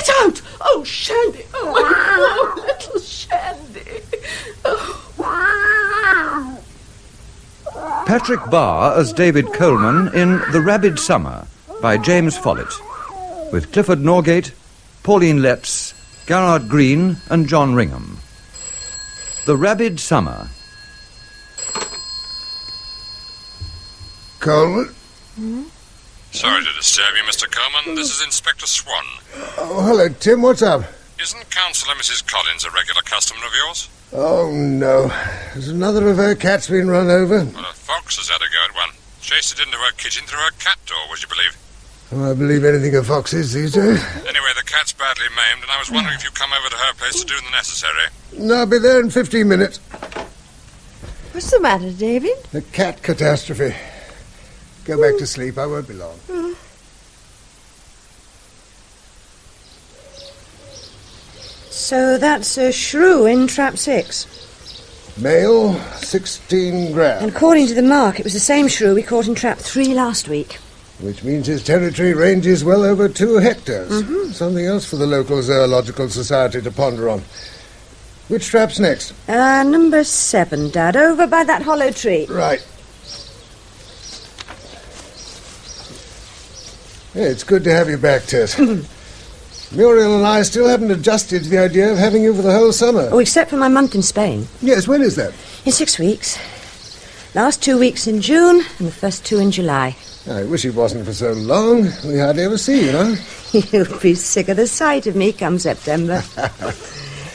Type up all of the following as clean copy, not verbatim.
Get out! Oh, Shandy! Oh, my poor little Shandy! Oh. Patrick Barr as David Coleman in The Rabid Summer by James Follett, with Clifford Norgate, Pauline Letts, Garard Green and John Ringham. The Rabid Summer. Coleman? Sorry to disturb you, Mr. Coleman. This is Inspector Swann. Oh, hello, Tim. What's up? Isn't Councillor Mrs. Collins a regular customer of yours? Oh, no. Has another of her cats been run over? Well, a fox has had a go at one. Chased it into her kitchen through her cat door, would you believe? Oh, I believe anything of foxes these days. Anyway, the cat's badly maimed, and I was wondering if you'd come over to her place to do the necessary. No, I'll be there in 15 minutes. What's the matter, David? The cat catastrophe. Go back to sleep. I won't be long. So that's a shrew in trap 6. Male, 16 grams. And according to the mark, it was the same shrew we caught in trap 3 last week. Which means his territory ranges well over 2 hectares. Something else for the local zoological society to ponder on. Which trap's next? Number 7, Dad, over by that hollow tree. Right. Yeah, it's good to have you back, Tess. Muriel and I still haven't adjusted to the idea of having you for the whole summer. Oh, except for my month in Spain. Yes, when is that? In 6 weeks. Last 2 weeks in June and the first 2 in July. I wish it wasn't for so long. We hardly ever see you, know? You'll be sick of the sight of me come September.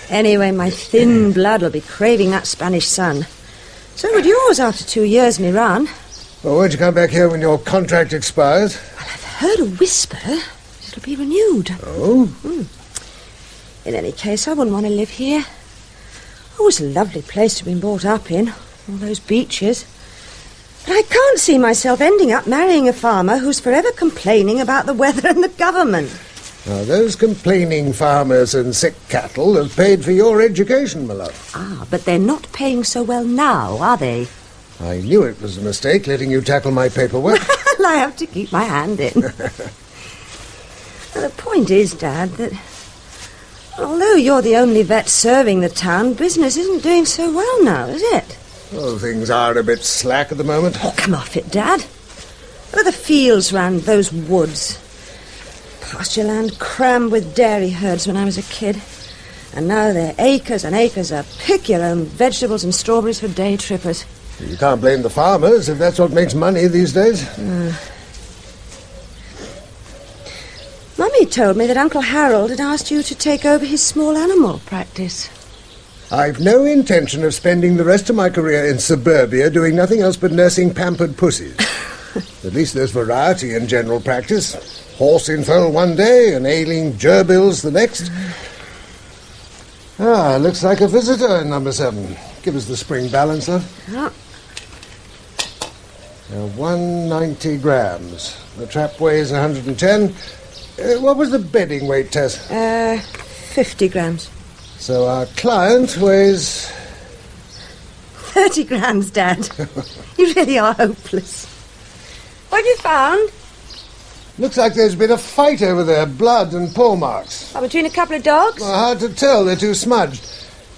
Anyway, my thin blood will be craving that Spanish sun. So would yours after 2 years in Iran. Well, won't you come back here when your contract expires? Well, I've heard a whisper it'll be renewed. Oh? In any case, I wouldn't want to live here. Oh, it's a lovely place to be brought up in. All those beaches. But I can't see myself ending up marrying a farmer who's forever complaining about the weather and the government. Now, those complaining farmers and sick cattle have paid for your education, my love. Ah, but they're not paying so well now, are they? I knew it was a mistake letting you tackle my paperwork. Well, I have to keep my hand in. Well, the point is, Dad, that although you're the only vet serving the town, business isn't doing so well now, is it? Oh, things are a bit slack at the moment. Oh, come off it, Dad. Look at the fields round those woods. Pasture land crammed with dairy herds when I was a kid. And now they're acres and acres of pick-your-own vegetables and strawberries for day trippers. You can't blame the farmers if that's what makes money these days. Mummy told me that Uncle Harold had asked you to take over his small animal practice. I've no intention of spending the rest of my career in suburbia doing nothing else but nursing pampered pussies. At least there's variety in general practice. Horse in foal one day and ailing gerbills the next. Looks like a visitor in number 7. Give us the spring balance, love. Oh. 190 grams. The trap weighs 110. What was the bedding weight, Tess? 50 grams. So our client weighs... 30 grams, Dad. You really are hopeless. What have you found? Looks like there's been a fight over there. Blood and paw marks. Oh, between a couple of dogs? Well, hard to tell. They're too smudged.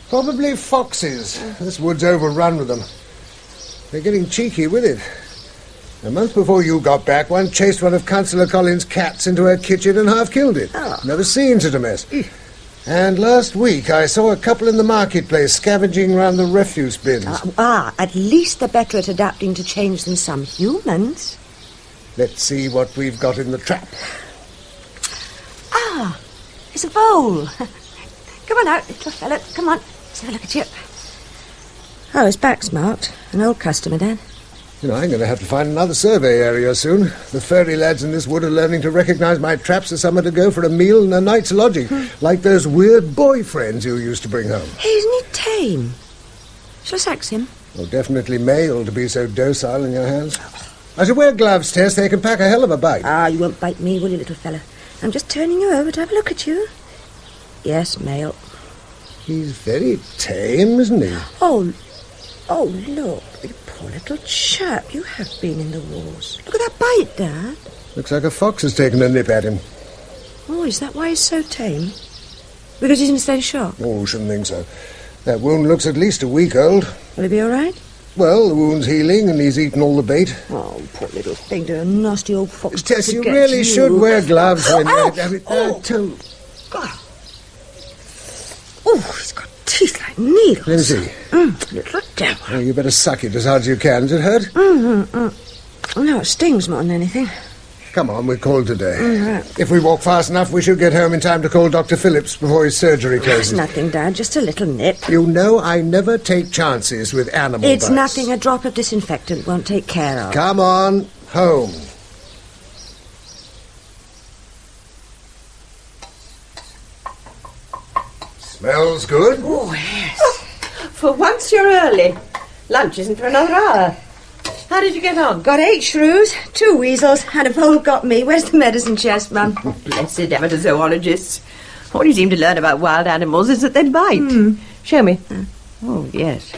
Probably foxes. This wood's overrun with them. They're getting cheeky with it. A month before you got back, one chased one of Councillor Collins' cats into her kitchen and half killed it. Oh. Never seen such a mess. And last week I saw a couple in the marketplace scavenging round the refuse bins. At least they're better at adapting to change than some humans. Let's see what we've got in the trap. It's a vole. Come on out, little fella. Come on. Let's have a look at you. Oh, his back's marked. An old customer, Dan. You know, I'm going to have to find another survey area soon. The furry lads in this wood are learning to recognise my traps as somewhere to go for a meal and a night's lodging, like those weird boyfriends you used to bring home. Hey, isn't he tame? Shall I sax him? Well, definitely male to be so docile in your hands. I should wear gloves, Tess. They can pack a hell of a bite. You won't bite me, will you, little fella? I'm just turning you over to have a look at you. Yes, male. He's very tame, isn't he? Oh, look. You poor little chap. You have been in the wars. Look at that bite, Dad. Looks like a fox has taken a nip at him. Oh, Oh, is that why he's so tame? Because he's in a state of shock? Oh, shouldn't think so. That wound looks at least a week old. Will he be all right? Well, the wound's healing and he's eaten all the bait. Oh, poor little thing, to a nasty old fox. Tess, you forget really should wear gloves when Oh! you're... God. Oh, he's got teeth like needles. Let me see. Little devil. Oh, you better suck it as hard as you can. Does it hurt? No, it stings more than anything. Come on, we're called today. Right. If we walk fast enough, we should get home in time to call Dr. Phillips before his surgery closes. It's nothing, Dad, just a little nip. You know I never take chances with animal It's bites. nothing. A drop of disinfectant won't take care of. Come on, home. Smells good. Oh, yes. For once you're early. Lunch isn't for another hour. How did you get on? Got 8 shrews, 2 weasels, and a vole got me. Where's the medicine chest, Mum? Blessed emetozoologists. All you seem to learn about wild animals is that they bite. Show me. Oh, yes.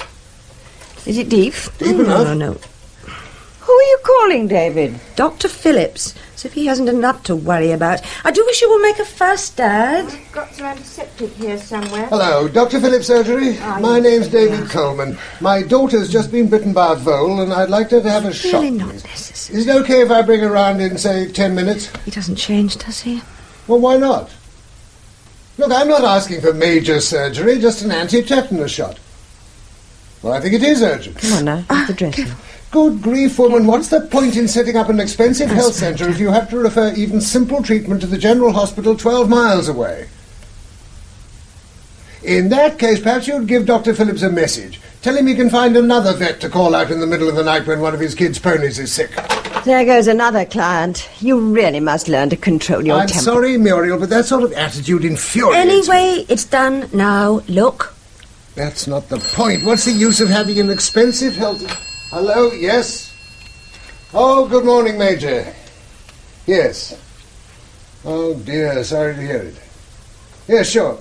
Is it deep? Deep enough. No. Who are you calling, David? Dr. Phillips. As if he hasn't enough to worry about. I do wish you would make a fuss, Dad. I've got some antiseptic here somewhere. Hello, Dr. Phillips Surgery. My name's David Coleman. My daughter's just been bitten by a vole, and I'd like her to have a shot. Really not please. necessary. Is it okay if I bring her round in, say, 10 minutes? He doesn't change, does he? Well, why not? Look, I'm not asking for major surgery, just an anti-tetanus shot. Well, I think it is urgent. Come on now, have the dressing. Good grief, woman, what's the point in setting up an expensive health centre if you have to refer even simple treatment to the General Hospital 12 miles away? In that case, perhaps you'd give Dr. Phillips a message. Tell him he can find another vet to call out in the middle of the night when one of his kids' ponies is sick. There goes another client. You really must learn to control your I'm temper. sorry, Muriel, but that sort of attitude infuriates me. Anyway, it's done now. Look. That's not the point. What's the use of having an expensive health... Hello, yes? Oh, good morning, Major. Yes. Oh, dear, sorry to hear it. Yes, sure.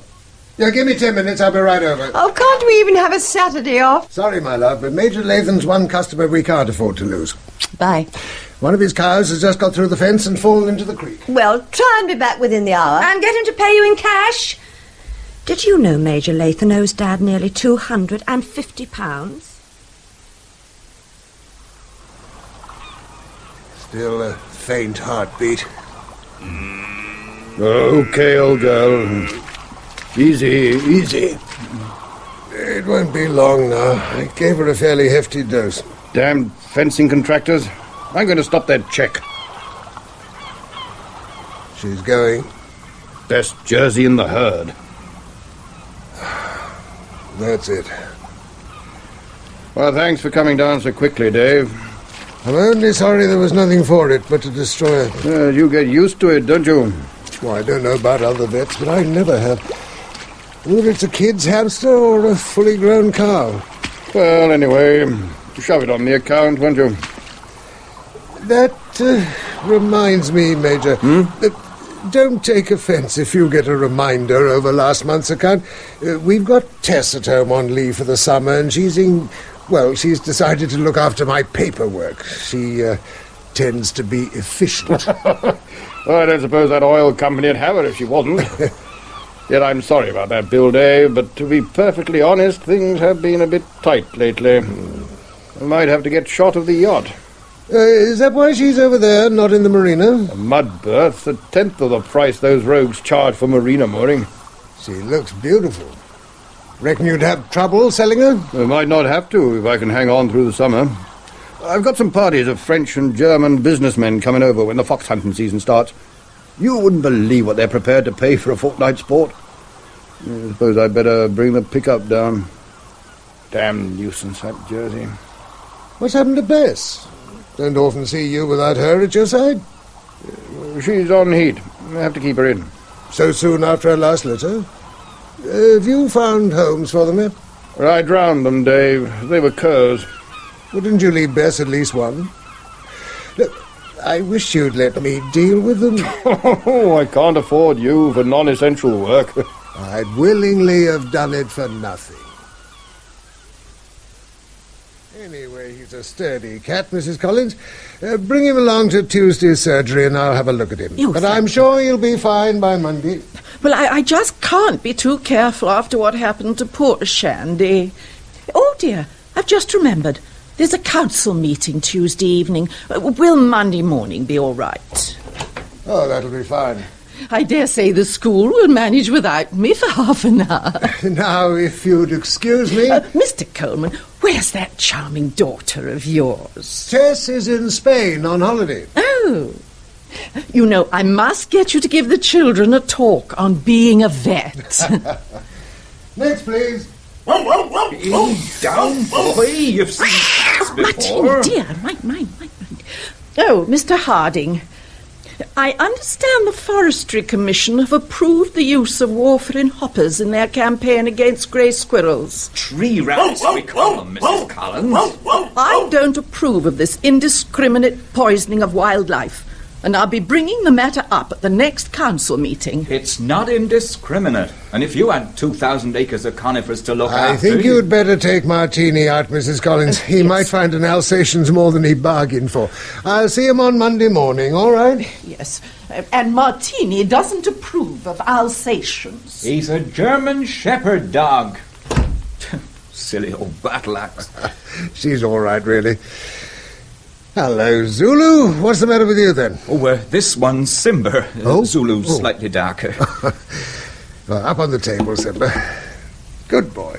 Yeah, give me 10 minutes, I'll be right over. Oh, can't we even have a Saturday off? Sorry, my love, but Major Lathan's one customer we can't afford to lose. Bye. One of his cows has just got through the fence and fallen into the creek. Well, try and be back within the hour. And get him to pay you in cash. Did you know Major Lathan owes Dad nearly £250? Still a faint heartbeat. Okay, old girl. Easy, easy. It won't be long now. I gave her a fairly hefty dose. Damned fencing contractors. I'm going to stop that check. She's going. Best jersey in the herd. That's it. Well, thanks for coming down so quickly, Dave. I'm only sorry there was nothing for it but to destroy it. You get used to it, don't you? Well, I don't know about other vets, but I never have. Whether it's a kid's hamster or a fully grown cow. Well, anyway, shove it on the account, won't you? That reminds me, Major. Don't take offence if you get a reminder over last month's account. We've got Tess at home on leave for the summer, and she's decided to look after my paperwork. She tends to be efficient. Well, I don't suppose that oil company'd have her if she wasn't. Yet I'm sorry about that bill, Dave, but to be perfectly honest, things have been a bit tight lately. I might have to get shot of the yacht. Is that why she's over there, not in the marina? A mud berth, a tenth of the price those rogues charge for marina mooring. She looks beautiful. Reckon you'd have trouble selling her? I might not have to if I can hang on through the summer. I've got some parties of French and German businessmen coming over when the fox hunting season starts. You wouldn't believe what they're prepared to pay for a fortnight's sport. I suppose I'd better bring the pickup down. Damn nuisance, that jersey. What's happened to Bess? Don't often see you without her at your side. She's on heat. I have to keep her in. So soon after her last litter? Have you found homes for them yet? I drowned them, Dave. They were curs. Wouldn't you leave Bess at least one? Look, I wish you'd let me deal with them. Oh, I can't afford you for non-essential work. I'd willingly have done it for nothing. Anyway, he's a sturdy cat, Mrs. Collins. Bring him along to Tuesday's surgery and I'll have a look at him. But I'm sure he'll be fine by Monday. Well, I just can't be too careful after what happened to poor Shandy. Oh, dear, I've just remembered. There's a council meeting Tuesday evening. Will Monday morning be all right? Oh, that'll be fine. I dare say the school will manage without me for half an hour. Now, if you'd excuse me... Mr. Coleman, where's that charming daughter of yours? Tess is in Spain on holiday. Oh. You know, I must get you to give the children a talk on being a vet. Next, please. Down, boy. You've seen cats before. Martin, dear, mind. Oh, Mr. Harding, I understand the Forestry Commission have approved the use of warfarin hoppers in their campaign against grey squirrels. Tree rats, we call them, Mrs. Collins. I don't approve of this indiscriminate poisoning of wildlife, and I'll be bringing the matter up at the next council meeting. It's not indiscriminate, and if you had 2,000 acres of conifers to look after... I think you'd better take Martini out, Mrs. Collins. He might find an Alsatian's more than he bargained for. I'll see him on Monday morning, all right? Yes, and Martini doesn't approve of Alsatians. He's a German shepherd dog. Silly old battle axe. She's all right, really. Hello, Zulu. What's the matter with you, then? Oh, this one's Simba. Oh? Zulu's slightly darker. Well, up on the table, Simba. Good boy.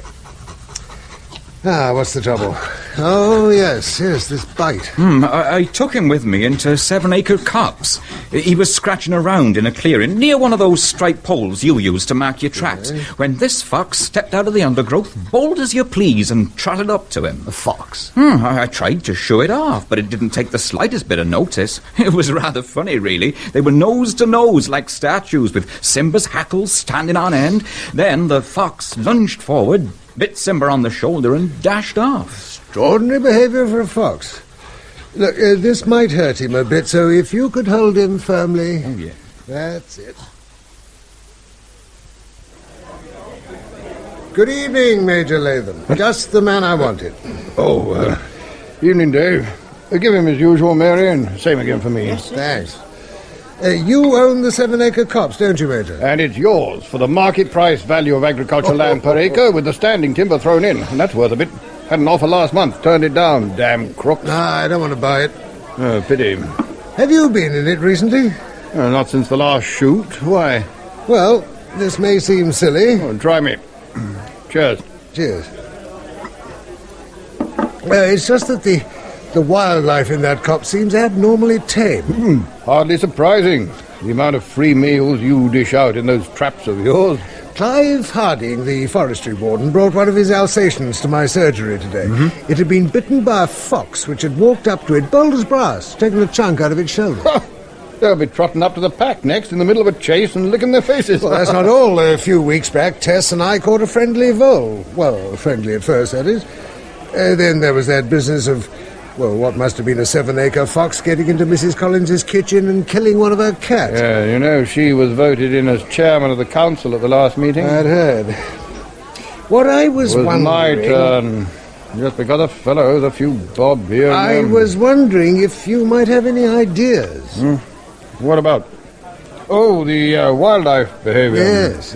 Ah, what's the trouble? Oh, yes, this bite. I took him with me into 7 Acre Copse. He was scratching around in a clearing near one of those striped poles you use to mark your tracks, when this fox stepped out of the undergrowth, bold as you please, and trotted up to him. A fox? I tried to shoo it off, but it didn't take the slightest bit of notice. It was rather funny, really. They were nose to nose like statues, with Simba's hackles standing on end. Then the fox lunged forward, bit Simba on the shoulder and dashed off. Extraordinary behaviour for a fox. Look, this might hurt him a bit, so if you could hold him firmly... Oh, yeah. That's it. Good evening, Major Lathan. Just the man I wanted. Oh, evening, Dave. Give him his usual, Mary, and same again for me. Yes, thanks. You own the 7 Acre Copse, don't you, Major? And it's yours for the market price value of agricultural land per acre with the standing timber thrown in, and that's worth a bit. Had an offer last month, turned it down, damn crooks. I don't want to buy it. Oh, pity. Have you been in it recently? Not since the last shoot. Why? Well, this may seem silly. Oh, try me. Cheers. Cheers. It's just that the wildlife in that copse seems abnormally tame. Hardly surprising. The amount of free meals you dish out in those traps of yours. Clive Harding, the forestry warden, brought one of his Alsatians to my surgery today. It had been bitten by a fox which had walked up to it, bold as brass, taking a chunk out of its shoulder. They'll be trotting up to the pack next in the middle of a chase and licking their faces. Well, that's not all. A few weeks back, Tess and I caught a friendly vole. Well, friendly at first, that is. Then there was that business of... Well, what must have been a 7 Acre fox getting into Mrs. Collins's kitchen and killing one of her cats. Yeah, you know, she was voted in as chairman of the council at the last meeting. I'd heard. What I was wondering... It was my turn. Just because a fellow owes a few bob here and I was wondering if you might have any ideas. What about? Oh, the wildlife behaviour. Yes.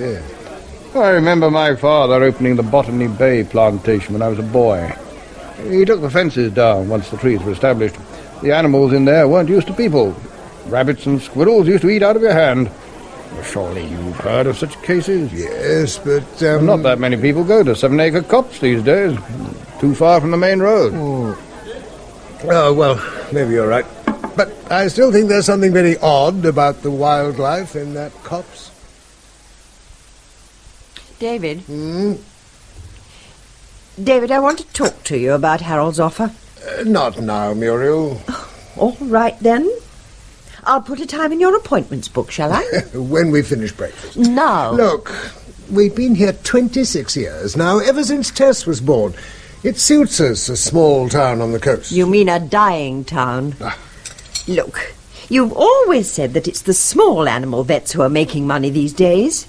I remember my father opening the Botany Bay plantation when I was a boy. He took the fences down once the trees were established. The animals in there weren't used to people. Rabbits and squirrels used to eat out of your hand. Surely you've heard of such cases? Yes, but... Not that many people go to 7 Acre Copse these days. Too far from the main road. Oh, well, maybe you're right. But I still think there's something very odd about the wildlife in that copse. David? David, I want to talk to you about Harold's offer. Not now, Muriel. All right, then. I'll put a time in your appointments book, shall I? When we finish breakfast. No. Look, we've been here 26 years now, ever since Tess was born. It suits us, a small town on the coast. You mean a dying town? Look, you've always said that it's the small animal vets who are making money these days.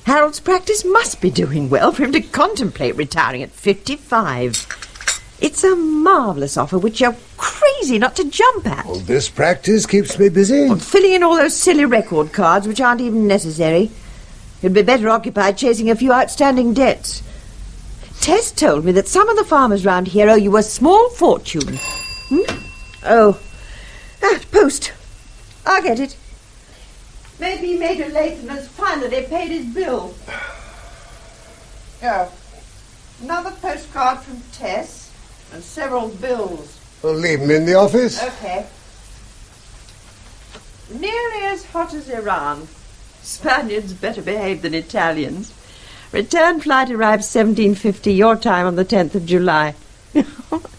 Harold's practice must be doing well for him to contemplate retiring at 55. It's a marvellous offer which you're crazy not to jump at. Well, this practice keeps me busy. Well, filling in all those silly record cards which aren't even necessary. You'd be better occupied chasing a few outstanding debts. Tess told me that some of the farmers round here owe you a small fortune. Oh. Post. I'll get it. Maybe Major Lathan has finally paid his bill. Oh. Another postcard from Tess. And several bills. Well, leave them in the office. Okay. Nearly as hot as Iran. Spaniards better behaved than Italians. Return flight arrives 1750, your time on the 10th of July.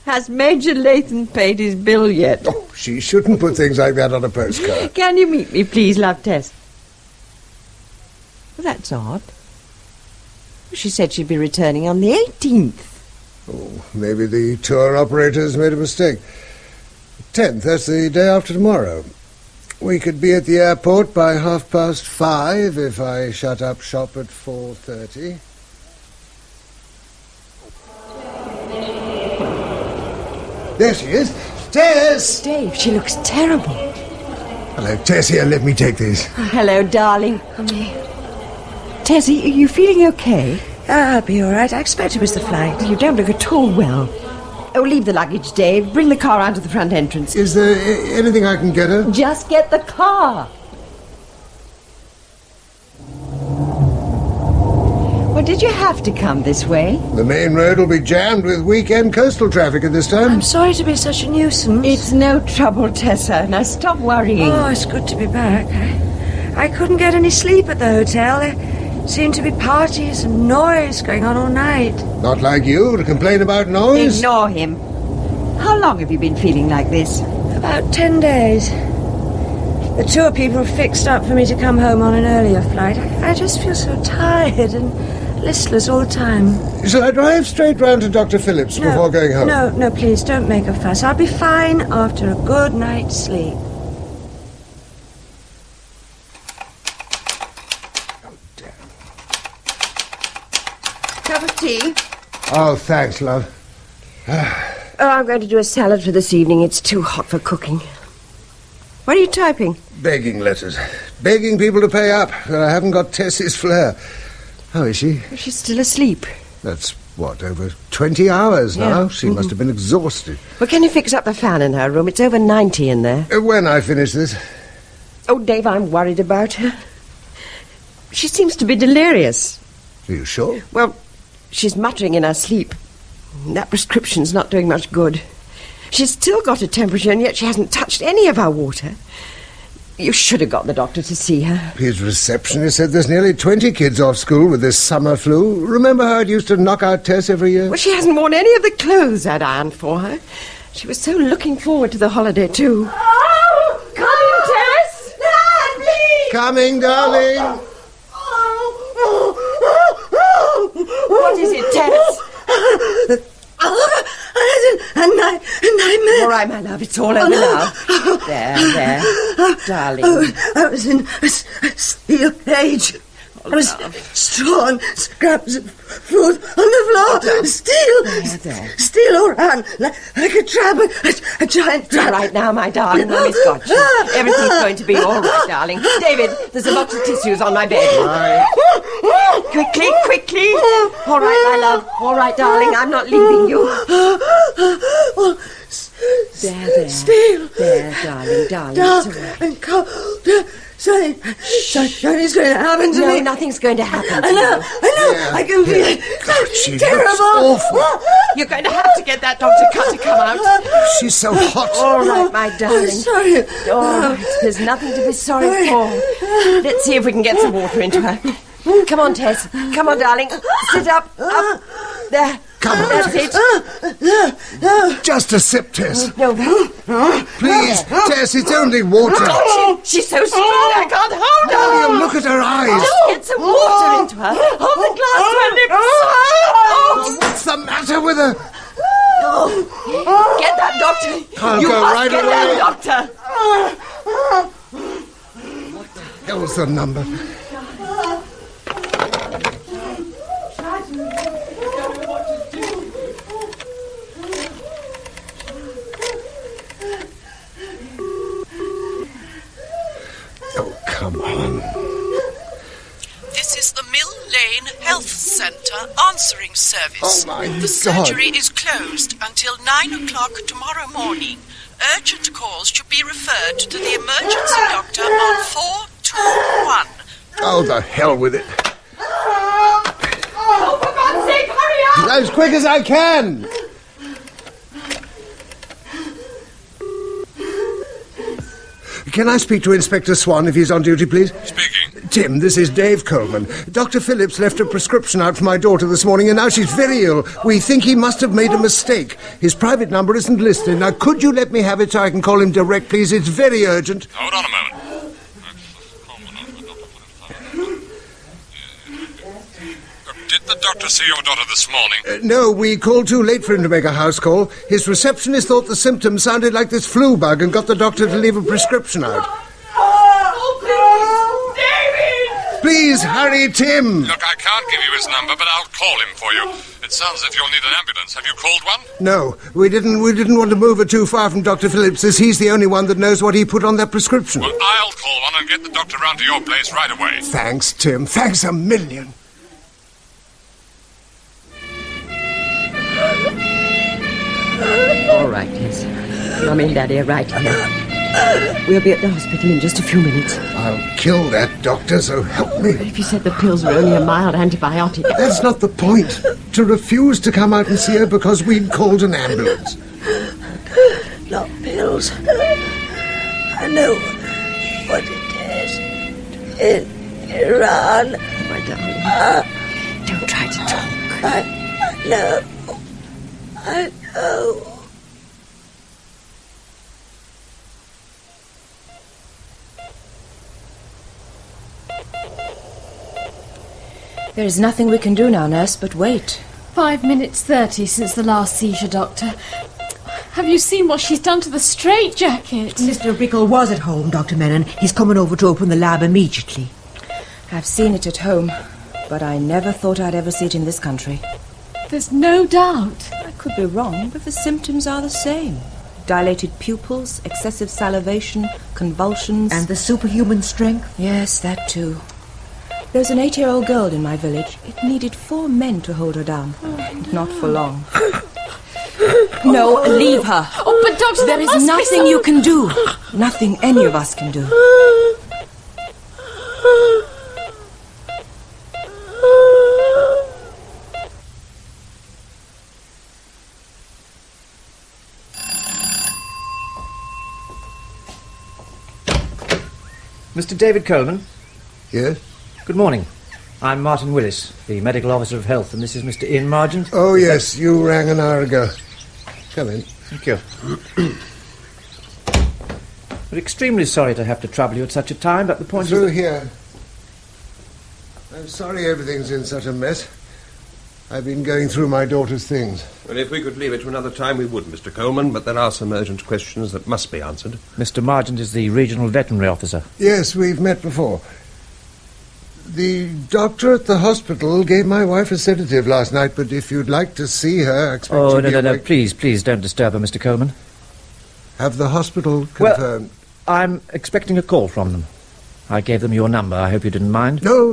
Has Major Lathan paid his bill yet? Oh, she shouldn't put things like that on a postcard. Can you meet me, please, love, Tess? Well, that's odd. She said she'd be returning on the 18th. Oh, maybe the tour operators made a mistake. 10th, that's the day after tomorrow. We could be at the airport by 5:30 if I shut up shop at 4:30. There she is. Tess! Dave, she looks terrible. Hello, Tess. Here, let me take these. Hello, darling. Tessie, are you feeling okay? I'll be all right. I expect it was the flight. You don't look at all well. Oh, leave the luggage, Dave. Bring the car round to the front entrance. Is there anything I can get her? Just get the car. Well, did you have to come this way? The main road will be jammed with weekend coastal traffic at this time. I'm sorry to be such a nuisance. It's no trouble, Tessa. Now stop worrying. Oh, it's good to be back. I couldn't get any sleep at the hotel. There seemed to be parties and noise going on all night. Not like you to complain about noise. Ignore him. How long have you been feeling like this? About 10 days. The tour people fixed up for me to come home on an earlier flight. I just feel so tired and listless all the time. Shall I drive straight round to Dr. Phillips before going home? No, please, don't make a fuss. I'll be fine after a good night's sleep. Cup of tea? Oh, thanks, love. I'm going to do a salad for this evening. It's too hot for cooking. What are you typing? Begging letters. Begging people to pay up. But I haven't got Tess's flair. How is she? She's still asleep. That's, over 20 hours now? Yeah. She must have been exhausted. Well, can you fix up the fan in her room? It's over 90 in there. When I finish this. Oh, Dave, I'm worried about her. She seems to be delirious. Are you sure? Well, she's muttering in her sleep. That prescription's not doing much good. She's still got a temperature, and yet she hasn't touched any of our water. You should have got the doctor to see her. His receptionist said there's nearly 20 kids off school with this summer flu. Remember how it used to knock out Tess every year? Well, she hasn't worn any of the clothes I'd ironed for her. She was so looking forward to the holiday, too. Oh, Come, Tess! Dad, please! Coming, darling! What is it, Tess? A nightmare. All right, my love, it's all over now. There, darling. I was in a steel cage. I was straw and scraps of food on the floor. Steel. There. Steel all around like a trap, a giant trap. All right now, my darling, Mummy's got you. Everything's going to be all right, darling. David, there's a box of tissues on my bed. Quickly. All right, my love. All right, darling, I'm not leaving you. There. Steel. There, darling. Dark It's all right. and cold. Something's going to happen to No, me. nothing's going to happen to I know. you. I can feel it. God, she Terrible. looks awful. You're going to have to get that Dr. Cut to come out. She's so hot. All right, my darling. I'm sorry. All right, there's nothing to be sorry for. Let's see if we can get some water into her. Come on, Tess. Come on, darling. Sit up. There. Come on, That's Tess. it. Just a sip, Tess. No. Please, Tess, it's only water. She's so strong, I can't hold her. Will you look at her eyes? Just get some water into her. Hold the glass to her lips. Oh, what's the matter with her? Get that doctor. I'll You go must right get away. that doctor. Hell's the number? come on. This is the Mill Lane Health Centre answering service. Oh, my The God. surgery is closed until 9 o'clock tomorrow morning. Urgent calls should be referred to the emergency doctor on 421. Oh, the hell with it. Oh, for God's sake, hurry up! As quick as I can! Can I speak to Inspector Swann if he's on duty, please? Speaking. Tim, this is Dave Coleman. Dr. Phillips left a prescription out for my daughter this morning, and now she's very ill. We think he must have made a mistake. His private number isn't listed. Now, could you let me have it so I can call him direct, please? It's very urgent. Hold on a moment. Did the doctor see your daughter this morning? No, we called too late for him to make a house call. His receptionist thought the symptoms sounded like this flu bug and got the doctor to leave a prescription out. Oh, please! David! Please, hurry, Tim! Look, I can't give you his number, but I'll call him for you. It sounds as if you'll need an ambulance. Have you called one? No, we didn't want to move her too far from Dr. Phillips, as he's the only one that knows what he put on that prescription. Well, I'll call one and get the doctor round to your place right away. Thanks, Tim. Thanks a million. All right, Tess. Mummy and Daddy are right here. We'll be at the hospital in just a few minutes. I'll kill that doctor, so help me. If you said the pills were only a mild antibiotic... That's not the point. To refuse to come out and see her because we'd called an ambulance. Not pills. I know what it is. In Iran. My darling, don't try to talk. I know. I know. There is nothing we can do now, nurse, but wait. 5 minutes 30 since the last seizure, Doctor. Have you seen what she's done to the straitjacket? Mr. Bickle was at home, Dr. Menon. He's coming over to open the lab immediately. I've seen it at home, but I never thought I'd ever see it in this country. There's no doubt. I could be wrong, but the symptoms are the same. Dilated pupils, excessive salivation, convulsions... And the superhuman strength? Yes, that too. There's an 8-year-old girl in my village. It needed 4 men to hold her down. Not for long. No, leave her. Oh, but Doctor, there is nothing you can do. Nothing any of us can do. Mr. David Coleman? Yes? Good morning. I'm Martin Willis, the Medical Officer of Health, and this is Mr. Ian Margent. Oh, yes, you rang an hour ago. Come in. Thank you. We're extremely sorry to have to trouble you at such a time, but the point Through is... here. I'm sorry everything's in such a mess. I've been going through my daughter's things. Well, if we could leave it to another time, we would, Mr. Coleman, but there are some urgent questions that must be answered. Mr. Margent is the Regional Veterinary Officer. Yes, we've met before. The doctor at the hospital gave my wife a sedative last night, but if you'd like to see her, I expect Oh, she'll be no, awake. please don't disturb her, Mr. Coleman. Have the hospital confirmed? Well, I'm expecting a call from them. I gave them your number. I hope you didn't mind. No.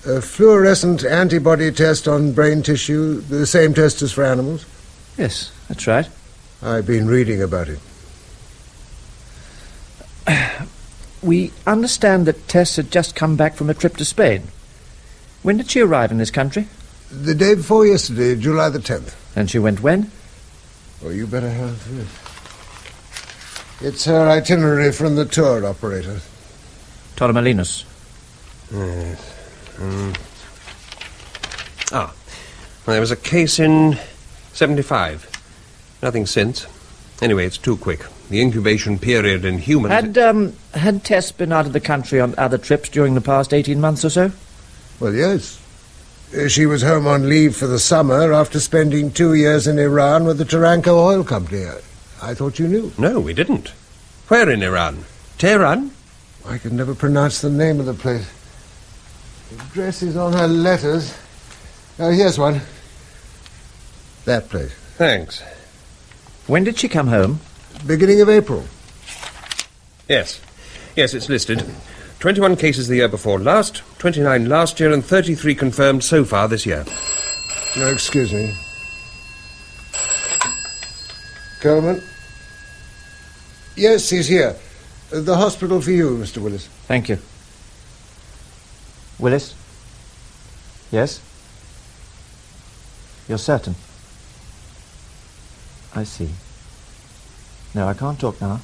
A fluorescent antibody test on brain tissue, the same test as for animals? Yes, that's right. I've been reading about it. We understand that Tess had just come back from a trip to Spain. When did she arrive in this country? The day before yesterday, July the 10th. And she went when? Well, you better have this. It's her itinerary from the tour operator. Torremolinos. Yes. Well, there was a case in 75. Nothing since. Anyway, it's too quick. The incubation period in humans... Had Tess been out of the country on other trips during the past 18 months or so? Well, yes. She was home on leave for the summer after spending 2 years in Iran with the Taranko Oil Company. I thought you knew. No, we didn't. Where in Iran? Tehran? I could never pronounce the name of the place. The address is on her letters. Oh, here's one. That place. Thanks. When did she come home? Beginning of April. Yes. Yes, it's listed. 21 cases the year before last, 29 last year, and 33 confirmed so far this year. No, excuse me. Coleman? Yes, he's here. The hospital for you, Mr. Willis. Thank you. Willis? Yes? You're certain? I see. No, I can't talk now.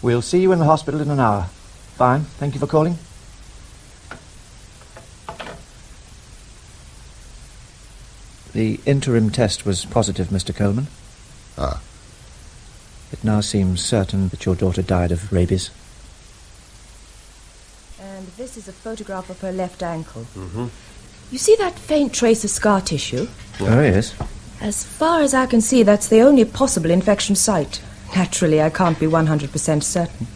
We'll see you in the hospital in an hour. Fine. Thank you for calling. The interim test was positive, Mr. Coleman. Ah. It now seems certain that your daughter died of rabies. And this is a photograph of her left ankle. Mm-hmm. You see that faint trace of scar tissue? Oh, yes. As far as I can see, that's the only possible infection site. Naturally, I can't be 100% certain.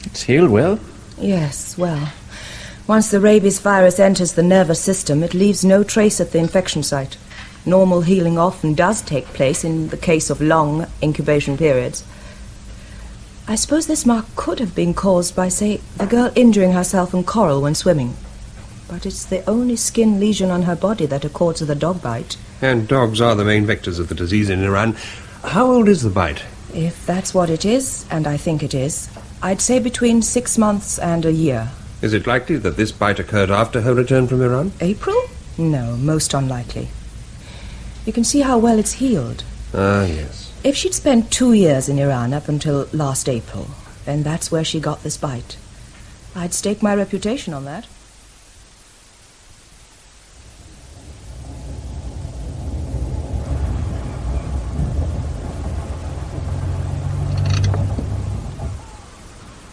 It's healed well. Yes, well, once the rabies virus enters the nervous system, it leaves no trace at the infection site. Normal healing often does take place in the case of long incubation periods. I suppose this mark could have been caused by, say, the girl injuring herself in coral when swimming. But it's the only skin lesion on her body that accords with a dog bite. And dogs are the main vectors of the disease in Iran. How old is the bite? If that's what it is, and I think it is, I'd say between 6 months and a year. Is it likely that this bite occurred after her return from Iran? April? No, most unlikely. You can see how well it's healed. Ah, yes. If she'd spent 2 years in Iran up until last April, then that's where she got this bite. I'd stake my reputation on that.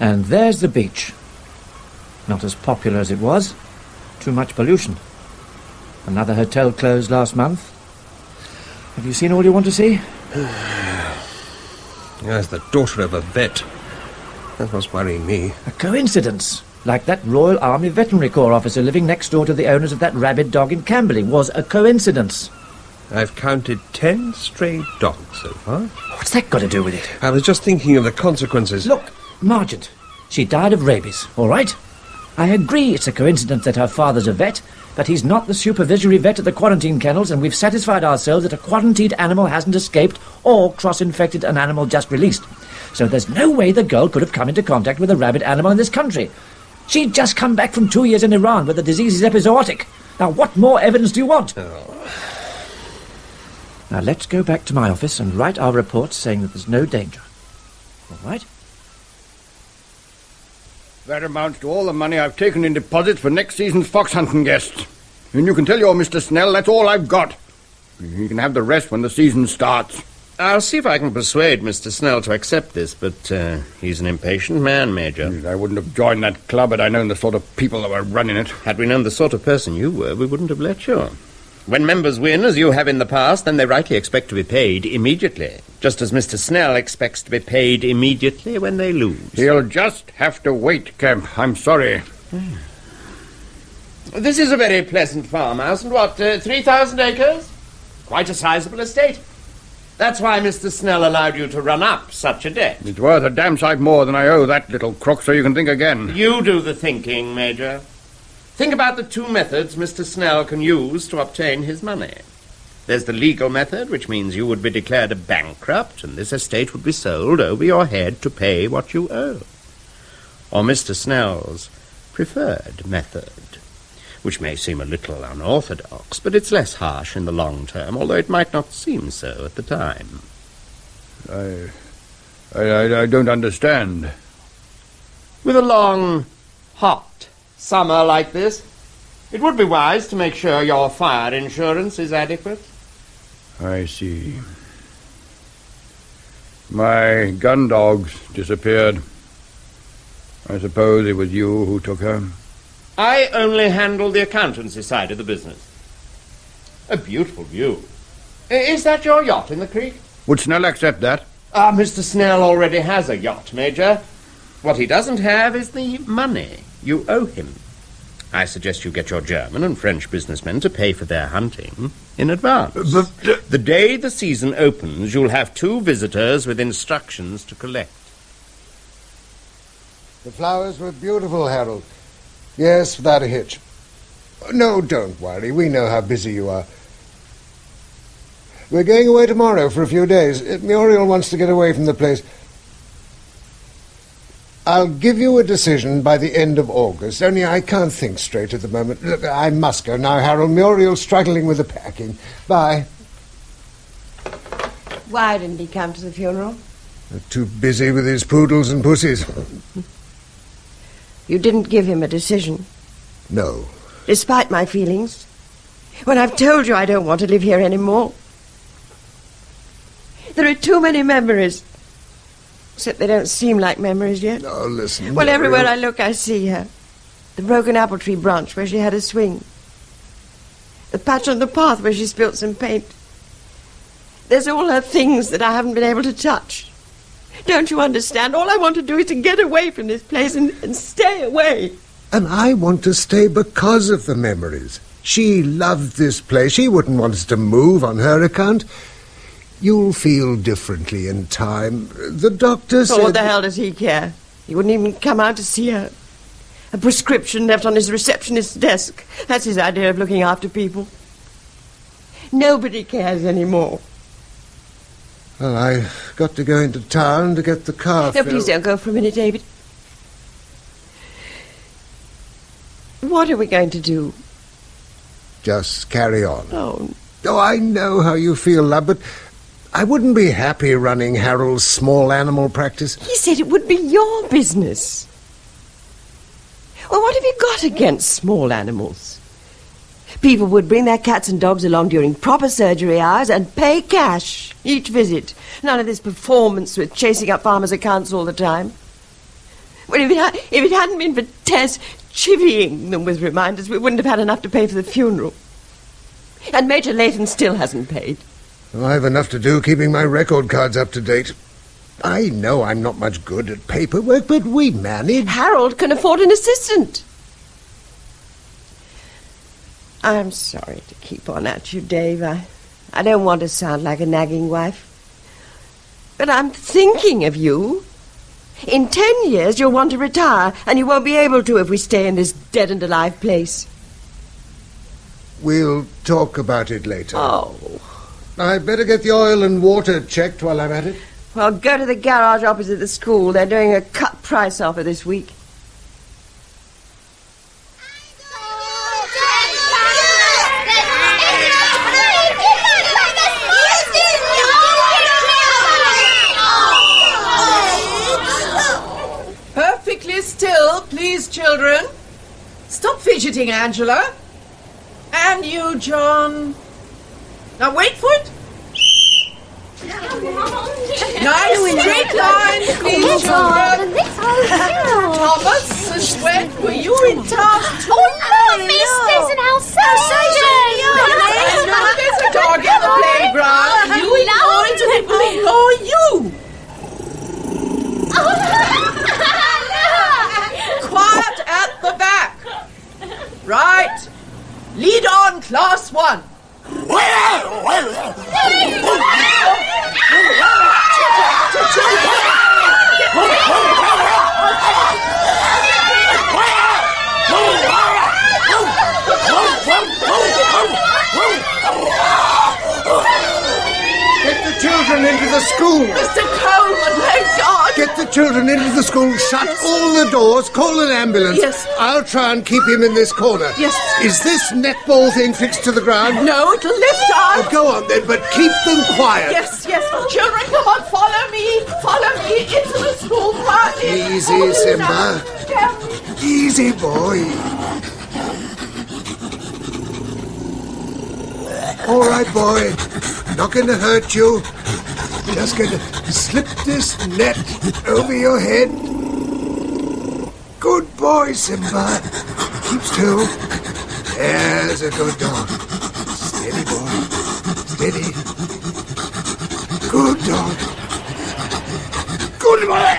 And there's the beach. Not as popular as it was. Too much pollution. Another hotel closed last month. Have you seen all you want to see? As the daughter of a vet. That's what's worrying me. A coincidence. Like that Royal Army Veterinary Corps officer living next door to the owners of that rabid dog in Camberley was a coincidence. I've counted 10 stray dogs so far. What's that got to do with it? I was just thinking of the consequences. Look, Margent. She died of rabies, all right? I agree it's a coincidence that her father's a vet, but he's not the supervisory vet at the quarantine kennels, and we've satisfied ourselves that a quarantined animal hasn't escaped or cross-infected an animal just released. So there's no way the girl could have come into contact with a rabid animal in this country. She'd just come back from 2 years in Iran where the disease is epizootic. Now, what more evidence do you want? Now, let's go back to my office and write our report saying that there's no danger. All right? That amounts to all the money I've taken in deposits for next season's fox hunting guests. And you can tell your Mr. Snell that's all I've got. He can have the rest when the season starts. I'll see if I can persuade Mr. Snell to accept this, but he's an impatient man, Major. I wouldn't have joined that club had I known the sort of people that were running it. Had we known the sort of person you were, we wouldn't have let you. When members win, as you have in the past, then they rightly expect to be paid immediately, just as Mr. Snell expects to be paid immediately when they lose. He'll just have to wait, Kemp. I'm sorry. This is a very pleasant farmhouse, and 3,000 acres? Quite a sizable estate. That's why Mr. Snell allowed you to run up such a debt. It's worth a damn sight more than I owe that little crook, so you can think again. You do the thinking, Major. Think about the two methods Mr. Snell can use to obtain his money. There's the legal method, which means you would be declared a bankrupt, and this estate would be sold over your head to pay what you owe. Or Mr. Snell's preferred method, which may seem a little unorthodox, but it's less harsh in the long term, although it might not seem so at the time. I don't understand. With a long, hot summer like this, it would be wise to make sure your fire insurance is adequate. I see. My gun dogs disappeared. I suppose it was you who took her. I only handle the accountancy side of the business. A beautiful view. Is that your yacht in the creek? Would Snell accept that? Mr. Snell already has a yacht, Major. What he doesn't have is the money you owe him. I suggest you get your German and French businessmen to pay for their hunting in advance. The day the season opens, you'll have 2 visitors with instructions to collect. The flowers were beautiful, Harold. Yes, without a hitch. No, don't worry. We know how busy you are. We're going away tomorrow for a few days. Muriel wants to get away from the place. I'll give you a decision by the end of August, only I can't think straight at the moment. Look, I must go now, Harold. Muriel's struggling with the packing. Bye. Why didn't he come to the funeral? Too busy with his poodles and pussies. You didn't give him a decision? No. Despite my feelings? When I've told you I don't want to live here anymore? There are too many memories. Except they don't seem like memories yet. Oh, listen. Well, everywhere I look, I see her. The broken apple tree branch where she had a swing. The patch on the path where she spilt some paint. There's all her things that I haven't been able to touch. Don't you understand? All I want to do is to get away from this place and stay away. And I want to stay because of the memories. She loved this place. She wouldn't want us to move on her account. You'll feel differently in time. The doctor said... Oh, what the hell does he care? He wouldn't even come out to see her. A prescription left on his receptionist's desk. That's his idea of looking after people. Nobody cares anymore. Well, I've got to go into town to get the car No, filled. please don't go for a minute, David. What are we going to do? Just carry on. Oh, I know how you feel, love, but I wouldn't be happy running Harold's small animal practice. he said it would be your business. Well, what have you got against small animals? People would bring their cats and dogs along during proper surgery hours and pay cash each visit. None of this performance with chasing up farmers' accounts all the time. Well, if it hadn't been for Tess chivying them with reminders, we wouldn't have had enough to pay for the funeral. And Major Lathan still hasn't paid. I've enough to do keeping my record cards up to date. I know I'm not much good at paperwork, but we manage. Harold can afford an assistant. I'm sorry to keep on at you, Dave. I don't want to sound like a nagging wife. But I'm thinking of you. In 10 years, you'll want to retire, and you won't be able to if we stay in this dead and alive place. We'll talk about it later. Oh. I'd better get the oil and water checked while I'm at it. Well, go to the garage opposite the school. They're doing a cut price offer this week. Perfectly still, please, children. Stop fidgeting, Angela. And you, John. Now wait for it. Nice straight line, please, children. Thomas and Swann, were you in town too? Oh, no, miss, there's an outside. There's a dog in the playground. You ignore it and it will ignore you. Quiet at the back. Right. Lead on, class 1. Get the children into the school. Mr. Coleman, thank God. Get the children into the school. Shut all the doors. Call an ambulance. Yes. I'll try and keep him in this corner. Yes. Is this netball thing fixed to the ground? No, it'll lift out. Oh, go on then, but keep them quiet. Yes. Children, come on, follow me. Follow me into the school quietly. Easy, Simba. Easy, boy. All right, boy. Not going to hurt you. Just going to slip this net over your head. Good boy, Simba. Keep still. There's a good dog. Steady, boy. Steady. Good dog. Good boy.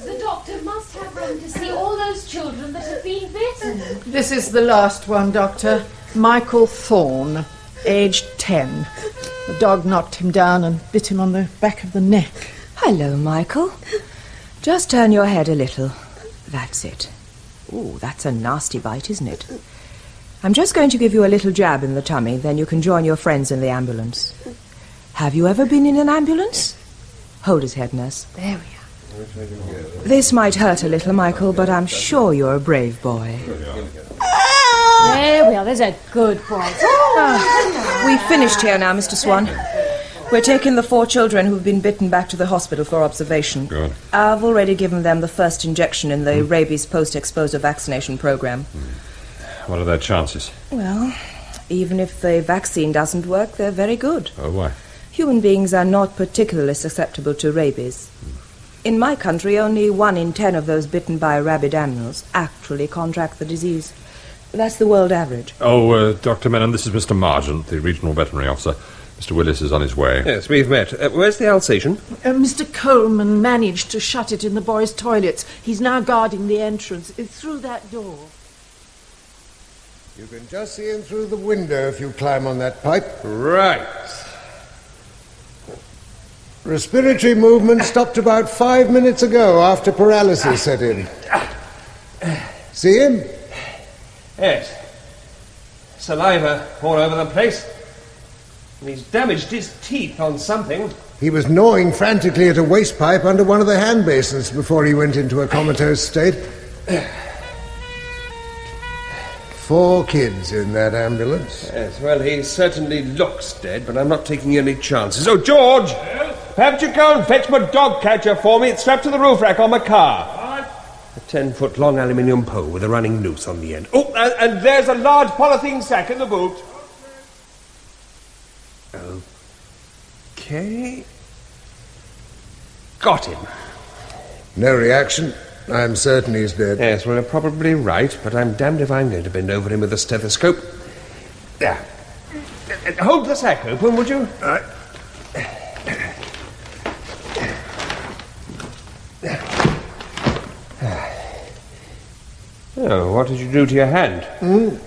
The doctor must have room to see all those children that have been bitten. This is the last one, Doctor. Michael Thorne, aged 10. The dog knocked him down and bit him on the back of the neck. Hello, Michael. Just turn your head a little. That's it. Ooh, that's a nasty bite, isn't it? I'm just going to give you a little jab in the tummy, then you can join your friends in the ambulance. Have you ever been in an ambulance? Hold his head, nurse. There we are. This might hurt a little, Michael, but I'm sure you're a brave boy. There we are. There's a good boy. We've finished here now, Mr. Swann. We're taking the 4 children who've been bitten back to the hospital for observation. Good. I've already given them the first injection in the rabies post-exposure vaccination program. What are their chances? Well, even if the vaccine doesn't work, they're very good. Oh, why? Human beings are not particularly susceptible to rabies. In my country, only 1 in 10 of those bitten by rabid animals actually contract the disease. That's the world average. Oh, Dr. Menon, this is Mr. Margent, the regional veterinary officer. Mr. Willis is on his way. Yes, we've met. Where's the Alsatian? Mr. Coleman managed to shut it in the boys' toilets. He's now guarding the entrance. It's through that door. You can just see him through the window if you climb on that pipe. Right. Respiratory movement stopped about 5 minutes ago after paralysis set in. See him? Yes. Saliva all over the place. And he's damaged his teeth on something. He was gnawing frantically at a waste pipe under one of the hand basins before he went into a comatose state. 4 kids in that ambulance. Yes, well, he certainly looks dead, but I'm not taking any chances. Oh, George! Perhaps you go and fetch my dog catcher for me. It's strapped to the roof rack on my car. A 10-foot long aluminium pole with a running noose on the end. Oh, and there's a large polythene sack in the boot. Okay. Got him. No reaction. I'm certain he's dead. Yes, well, you're probably right, but I'm damned if I'm going to bend over him with a stethoscope. There. Hold the sack open, would you? Oh, what did you do to your hand?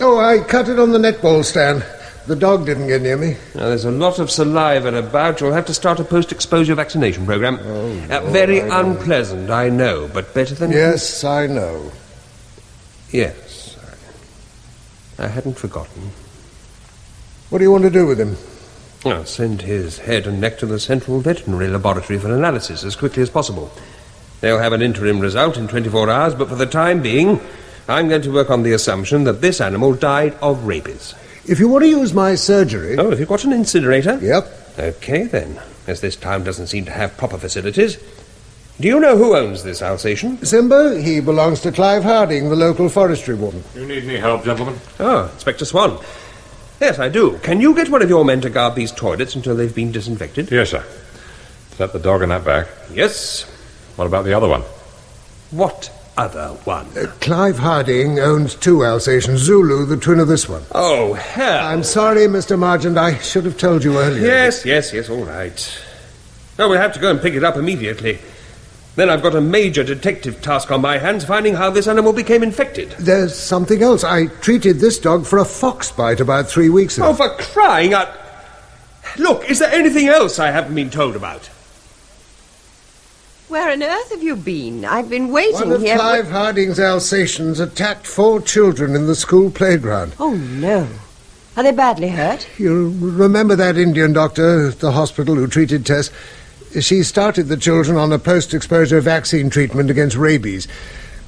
Oh, I cut it on the netball stand. The dog didn't get near me. Now, there's a lot of saliva about. You'll have to start a post-exposure vaccination program. Very unpleasant, I know, but better than... Yes, I know. Yes. I hadn't forgotten. What do you want to do with him? I'll send his head and neck to the Central Veterinary Laboratory for analysis as quickly as possible. They'll have an interim result in 24 hours, but for the time being, I'm going to work on the assumption that this animal died of rabies. If you want to use my surgery... Oh, have you got an incinerator? Yep. Okay, then. As this town doesn't seem to have proper facilities. Do you know who owns this Alsatian? Simba, he belongs to Clive Harding, the local forestry warden. You need any help, gentlemen? Oh, Inspector Swann. Yes, I do. Can you get one of your men to guard these toilets until they've been disinfected? Yes, sir. Is that the dog in that bag? Yes. What about the other one? What other one? Clive Harding owns 2 Alsatians. Zulu, the twin of this one. Oh, hell. I'm sorry, Mr. Margent. I should have told you earlier. Yes, all right. No, we'll have to go and pick it up immediately. Then I've got a major detective task on my hands, finding how this animal became infected. There's something else. I treated this dog for a fox bite about 3 weeks ago. Oh, for crying out... Look, is there anything else I haven't been told about? Where on earth have you been? I've been waiting One of here... Clive Harding's Alsatians attacked 4 children in the school playground. Oh, no. Are they badly hurt? You remember that Indian doctor at the hospital who treated Tess? She started the children on a post-exposure vaccine treatment against rabies.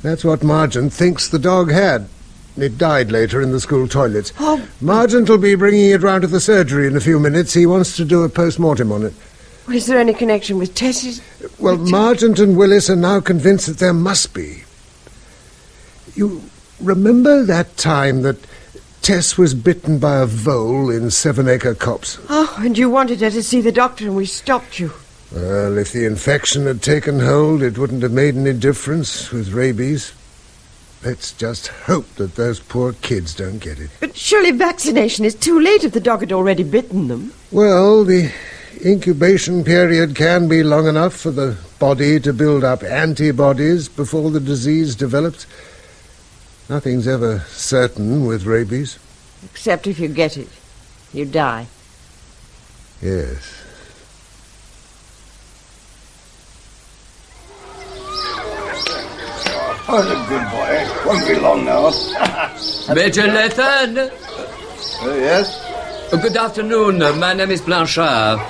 That's what Margent thinks the dog had. It died later in the school toilets. Oh. Margent will be bringing it round to the surgery in a few minutes. He wants to do a post-mortem on it. Is there any connection with Tess's... Well, Margent and Willis are now convinced that there must be. You remember that time that Tess was bitten by a vole in 7 Acre Copse? Oh, and you wanted her to see the doctor and we stopped you. Well, if the infection had taken hold, it wouldn't have made any difference with rabies. Let's just hope that those poor kids don't get it. But surely vaccination is too late if the dog had already bitten them. Well, the incubation period can be long enough for the body to build up antibodies before the disease develops. Nothing's ever certain with rabies. Except if you get it. You die. Yes. Oh, a good boy. Won't be long now. Major Lathan? Yes? Good afternoon. My name is Blanchard.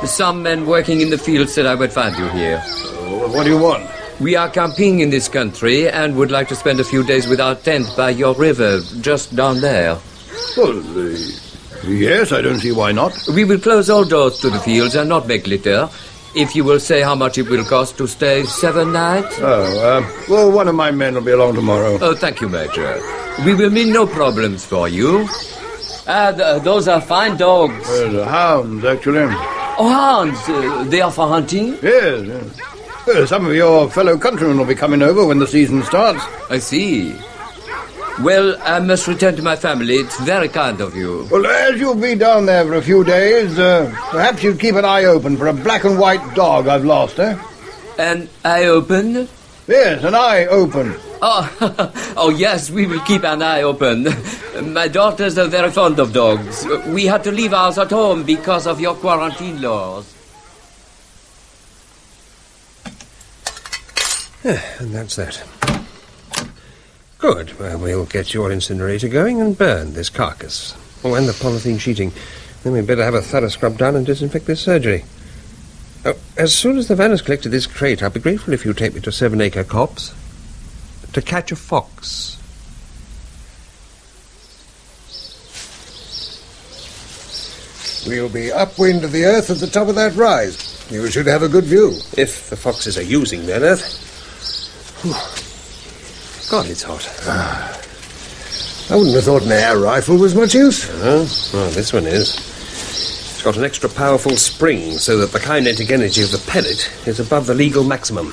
Some men working in the field said I would find you here. What do you want? We are camping in this country and would like to spend a few days with our tent by your river, just down there. Well, yes, I don't see why not. We will close all doors to the fields and make litter. If you will say how much it will cost to stay 7 nights? Well, one of my men will be along tomorrow. Oh, thank you, Major. We will mean no problems for you. Those are fine dogs. Hounds, actually. Oh, hounds. They are for hunting? Yes. Well, some of your fellow countrymen will be coming over when the season starts. I see. Well, I must return to my family. It's very kind of you. Well, as you'll be down there for a few days, perhaps you'd keep an eye open for a black and white dog I've lost, eh? An eye open? Yes, an eye open. Oh, yes, we will keep an eye open. My daughters are very fond of dogs. We had to leave ours at home because of your quarantine laws. And that's that. Good. Well, we'll get your incinerator going and burn this carcass. Oh, and the polythene sheeting. Then we'd better have a thorough scrub done and disinfect this surgery. Oh, as soon as the van has collected this crate, I'll be grateful if you take me to 7 Acre Copse to catch a fox. We'll be upwind of the earth at the top of that rise. You should have a good view. If the foxes are using that earth. God, it's hot. I wouldn't have thought an air rifle was much use. Well, this one is. It's got an extra powerful spring so that the kinetic energy of the pellet is above the legal maximum.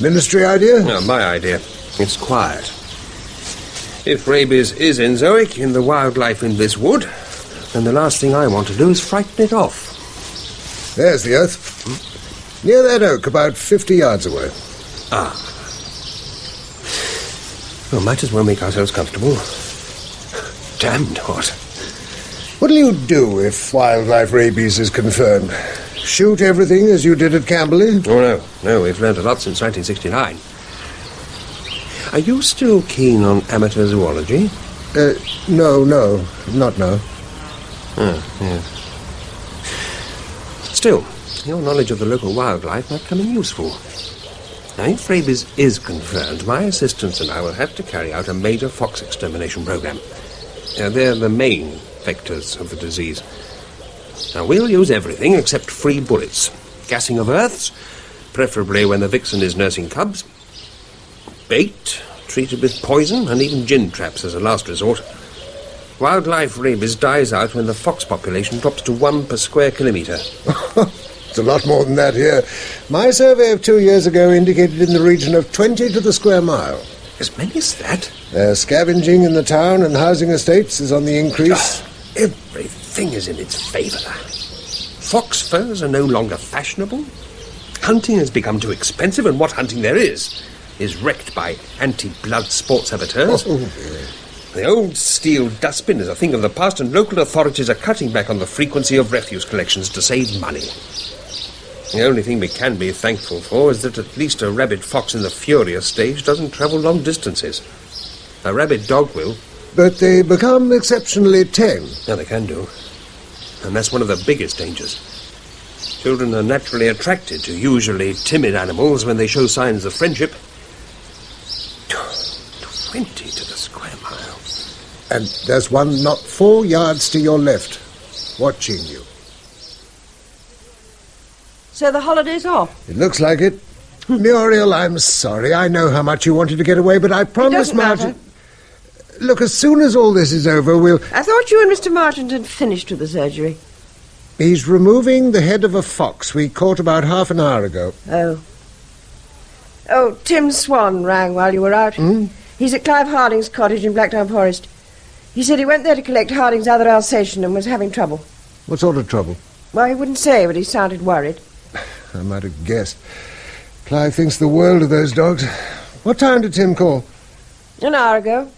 Ministry idea? No, my idea. It's quiet. If rabies is enzoic in the wildlife in this wood, then the last thing I want to do is frighten it off. There's the earth. Near that oak, about 50 yards away. Ah. Well, might as well make ourselves comfortable. Damned hot. What'll you do if wildlife rabies is confirmed? Shoot everything as you did at Camberley? Oh, no, we've learned a lot since 1969. Are you still keen on amateur zoology? No, not now. Oh, yes. Still, your knowledge of the local wildlife might come in useful. Now, if rabies is confirmed, my assistants and I will have to carry out a major fox extermination program. They're the main vectors of the disease. Now, we'll use everything except free bullets. Gassing of earths, preferably when the vixen is nursing cubs. Bait, treated with poison, and even gin traps as a last resort. Wildlife rabies dies out when the fox population drops to 1 per square kilometre. It's a lot more than that here. My survey of 2 years ago indicated in the region of 20 to the square mile. As many as that? Scavenging in the town and housing estates is on the increase. Everything is in its favour. Fox furs are no longer fashionable. Hunting has become too expensive, and what hunting there is wrecked by anti-blood sports amateurs. The old steel dustbin is a thing of the past, and local authorities are cutting back on the frequency of refuse collections to save money. The only thing we can be thankful for is that at least a rabid fox in the furious stage doesn't travel long distances. A rabid dog will. But they become exceptionally tame. No, they can do. And that's one of the biggest dangers. Children are naturally attracted to usually timid animals when they show signs of friendship. 20 to the square mile. And there's one not 4 yards to your left, watching you. So the holiday's off? It looks like it. Muriel, I'm sorry. I know how much you wanted to get away, but I promised Margent... Look, as soon as all this is over, we'll... I thought you and Mr. Margent had finished with the surgery. He's removing the head of a fox we caught about half an hour ago. Oh, Tim Swann rang while you were out. He's at Clive Harding's cottage in Blackdown Forest. He said he went there to collect Harding's other Alsatian and was having trouble. What sort of trouble? Well, he wouldn't say, but he sounded worried. I might have guessed. Clive thinks the world of those dogs. What time did Tim call? An hour ago.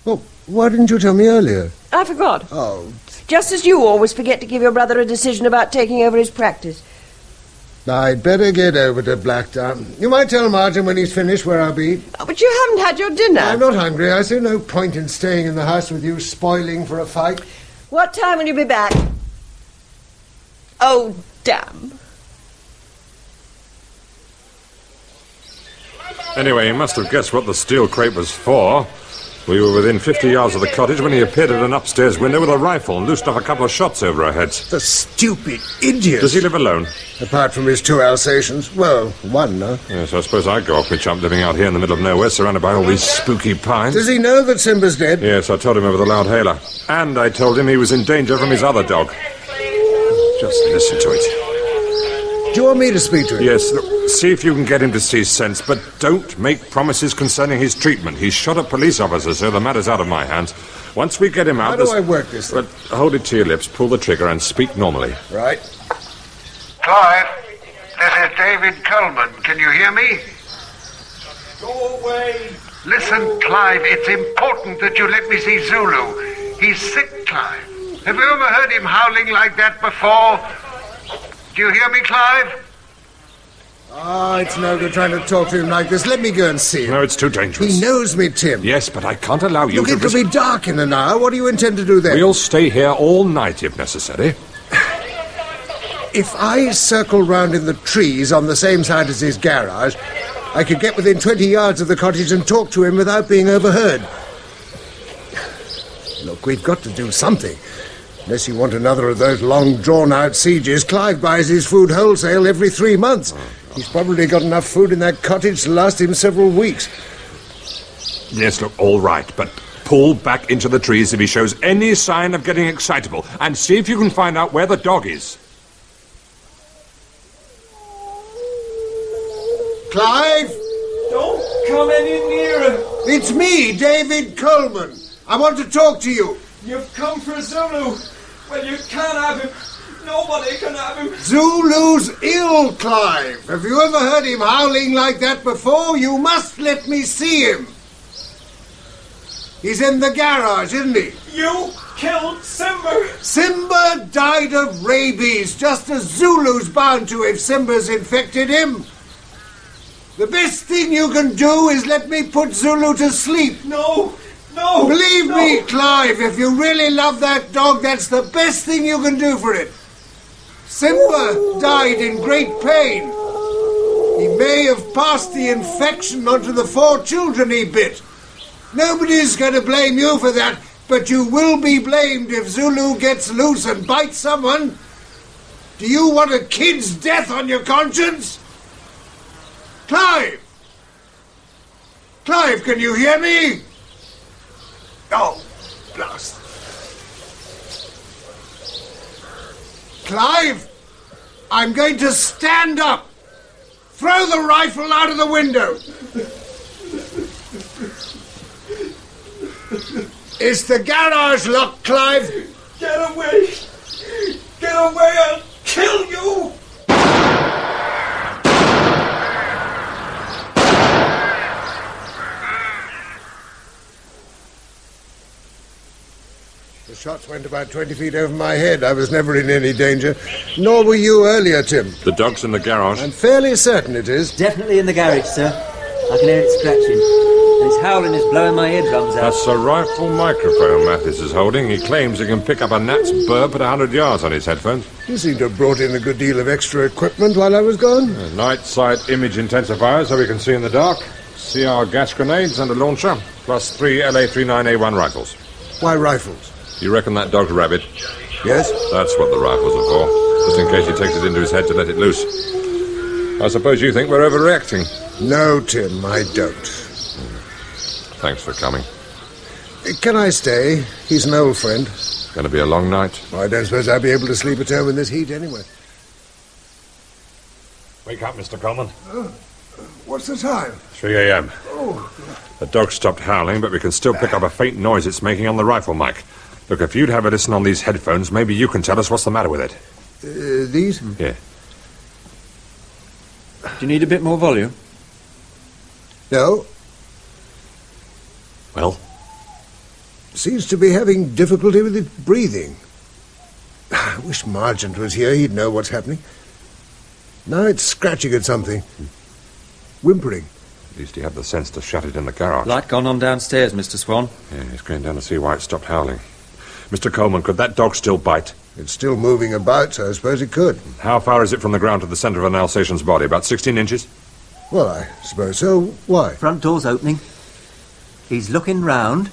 Oh, Why didn't you tell me earlier? I forgot. Oh. Just as you always forget to give your brother a decision about taking over his practice. I'd better get over to Blacktown. You might tell Margent when he's finished where I'll be. Oh, but you haven't had your dinner. I'm not hungry. I see no point in staying in the house with you spoiling for a fight. What time will you be back? Oh, damn. Anyway, he must have guessed what the steel crate was for. We were within 50 yards of the cottage when he appeared at an upstairs window with a rifle and loosed off a couple of shots over our heads. The stupid idiot. Does he live alone? Apart from his 2 Alsatians. Well, one, no? Yes, I suppose I'd go off my chump living out here in the middle of nowhere, surrounded by all these spooky pines. Does he know that Simba's dead? Yes, I told him over the loud hailer. And I told him he was in danger from his other dog. Just listen to it. Do you want me to speak to him? Yes, look, see if you can get him to see sense, but don't make promises concerning his treatment. He's shot a police officer, so the matter's out of my hands. Once we get him out... How do I work this thing? But hold it to your lips, pull the trigger, and speak normally. Right. Clive, this is David Coleman. Can you hear me? Go away. Listen, Clive, it's important that you let me see Zulu. He's sick, Clive. Have you ever heard him howling like that before? Do you hear me, Clive? Ah, it's no good trying to talk to him like this. Let me go and see him. No, it's too dangerous. He knows me, Tim. Yes, but I can't allow you Look, to... it could be dark in an hour. What do you intend to do then? We'll stay here all night, if necessary. If I circle round in the trees on the same side as his garage, I could get within 20 yards of the cottage and talk to him without being overheard. Look, we've got to do something. Unless you want another of those long, drawn-out sieges, Clive buys his food wholesale every 3 months. He's probably got enough food in that cottage to last him several weeks. Yes, look, all right, but pull back into the trees if he shows any sign of getting excitable, and see if you can find out where the dog is. Clive! Don't come any nearer. It's me, David Coleman. I want to talk to you. You've come for Zulu. Well, you can't have him. Nobody can have him. Zulu's ill, Clive. Have you ever heard him howling like that before? You must let me see him. He's in the garage, isn't he? You killed Simba. Simba died of rabies, just as Zulu's bound to if Simba's infected him. The best thing you can do is let me put Zulu to sleep. No. No! Believe me, Clive, if you really love that dog, that's the best thing you can do for it. Simba died in great pain. He may have passed the infection onto the 4 children he bit. Nobody's going to blame you for that, but you will be blamed if Zulu gets loose and bites someone. Do you want a kid's death on your conscience? Clive! Clive, can you hear me? Oh, blast. Clive, I'm going to stand up. Throw the rifle out of the window. Is the garage locked, Clive? Get away. Get away, I'll kill you. The shots went about 20 feet over my head. I was never in any danger. Nor were you earlier, Tim. The dog's in the garage. I'm fairly certain it is. Definitely in the garage, sir. I can hear it scratching. And its howling is blowing my eardrums out. That's a rifle microphone Mathis is holding. He claims he can pick up a gnat's burp at 100 yards on his headphones. You seem to have brought in a good deal of extra equipment while I was gone. A night sight image intensifier so we can see in the dark. CR gas grenades and a launcher, plus 3 LA-39A1 rifles. Why rifles? You reckon that dog's Rabid? Yes. That's what the rifles are for, just in case he takes it into his head to let it loose. I suppose you think we're overreacting. No, Tim, I don't. Thanks for coming. Can I stay? He's an old friend. Going to be a long night. I don't suppose I'll be able to sleep at home in this heat anyway. Wake up, Mr. Coleman. What's the time? 3 a.m. Oh. The dog stopped howling, but we can still pick up a faint noise it's making on the rifle mic. Look, if you'd have a listen on these headphones, maybe you can tell us what's the matter with it. These? Yeah. Do you need a bit more volume? No. Well? seems to be having difficulty with its breathing. I wish Margent was here. He'd know what's happening. Now it's scratching at something. Whimpering. At least he had the sense to shut it in the garage. Light gone on downstairs, Mr. Swann. Yeah, he's going down to see why it stopped howling. Mr. Coleman, could that dog still bite? It's still moving about, so I suppose it could. How far is it from the ground to the centre of an Alsatian's body? About 16 inches? Well, I suppose so. Why? Front door's opening. He's looking round.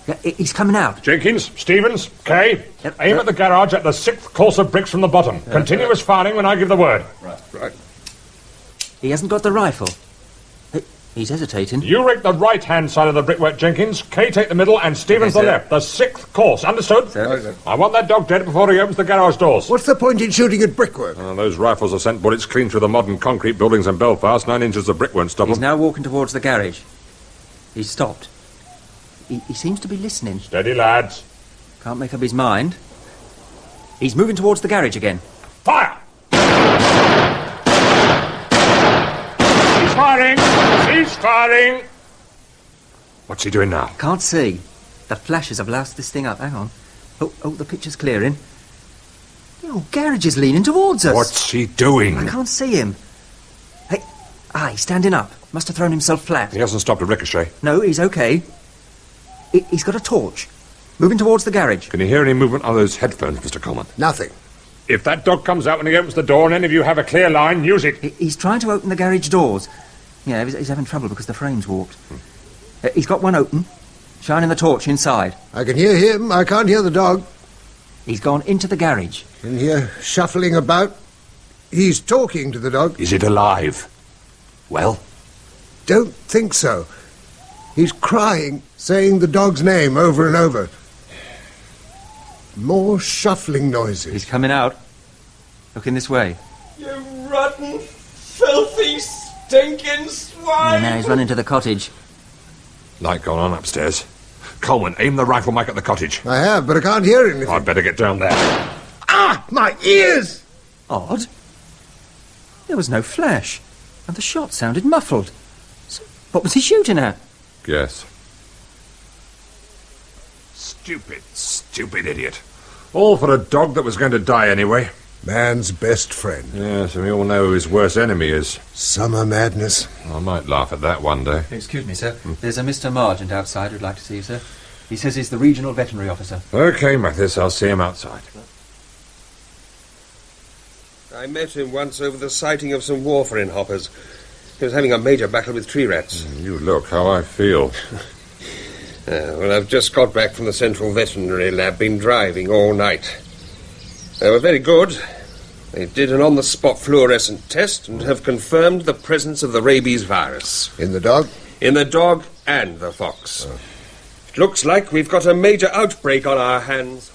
Yeah, he's coming out. Jenkins, Stevens, Kay, aim at the garage at the 6th course of bricks from the bottom. Continuous firing when I give the word. Right. He hasn't got the rifle. He's hesitating. You rake the right-hand side of the brickwork, Jenkins. Kay take the middle and Stevens the left. The 6th course, understood? Sir. I want that dog dead before he opens the garage doors. What's the point in shooting at brickwork? Those rifles have sent bullets clean through the modern concrete buildings in Belfast. 9 inches of brick won't stop He's them. now walking towards the garage. He's stopped. He seems to be listening. Steady, lads. Can't make up his mind. He's moving towards the garage again. Fire! He's firing! He's firing! What's he doing now? Can't see. The flashes have loused this thing up. Hang on. Oh, the picture's clearing. The old garage is leaning towards us. What's he doing? I can't see him. Hey, he's standing up. Must have thrown himself flat. He hasn't stopped a ricochet. No, he's okay. He's got a torch. Moving towards the garage. Can you hear any movement on those headphones, Mr. Coleman? Nothing. If that dog comes out when he opens the door and any of you have a clear line, use it. He's trying to open the garage doors. Yeah, he's having trouble because the frame's warped. He's got one open, shining the torch inside. I can hear him. I can't hear the dog. He's gone into the garage. Can hear shuffling about. He's talking to the dog. Is it alive? Well? Don't think so. He's crying, saying the dog's name over and over. More shuffling noises. He's coming out. Looking this way. You rotten, filthy, stinking swine! And now he's running to the cottage. Light gone on upstairs. Coleman, aim the rifle mic at the cottage. I have, but I can't hear anything. I'd better get down there. Ah! My ears! Odd. There was no flash, and the shot sounded muffled. So what was he shooting at? Guess. Stupid idiot. All for a dog that was going to die anyway. Man's best friend. Yes, and we all know who his worst enemy is. Summer madness. I might laugh at that one day. Excuse me, sir. There's a Mr. Margent outside who'd like to see you, sir. He says he's the regional veterinary officer. OK, Mathis, I'll see him outside. I met him once over the sighting of some warfarin hoppers. He was having a major battle with tree rats. You look how I feel. Well, I've just got back from the Central Veterinary Lab, been driving all night. They were very good. They did an on-the-spot fluorescent test and have confirmed the presence of the rabies virus. In the dog? In the dog and the fox. Oh. It looks like we've got a major outbreak on our hands.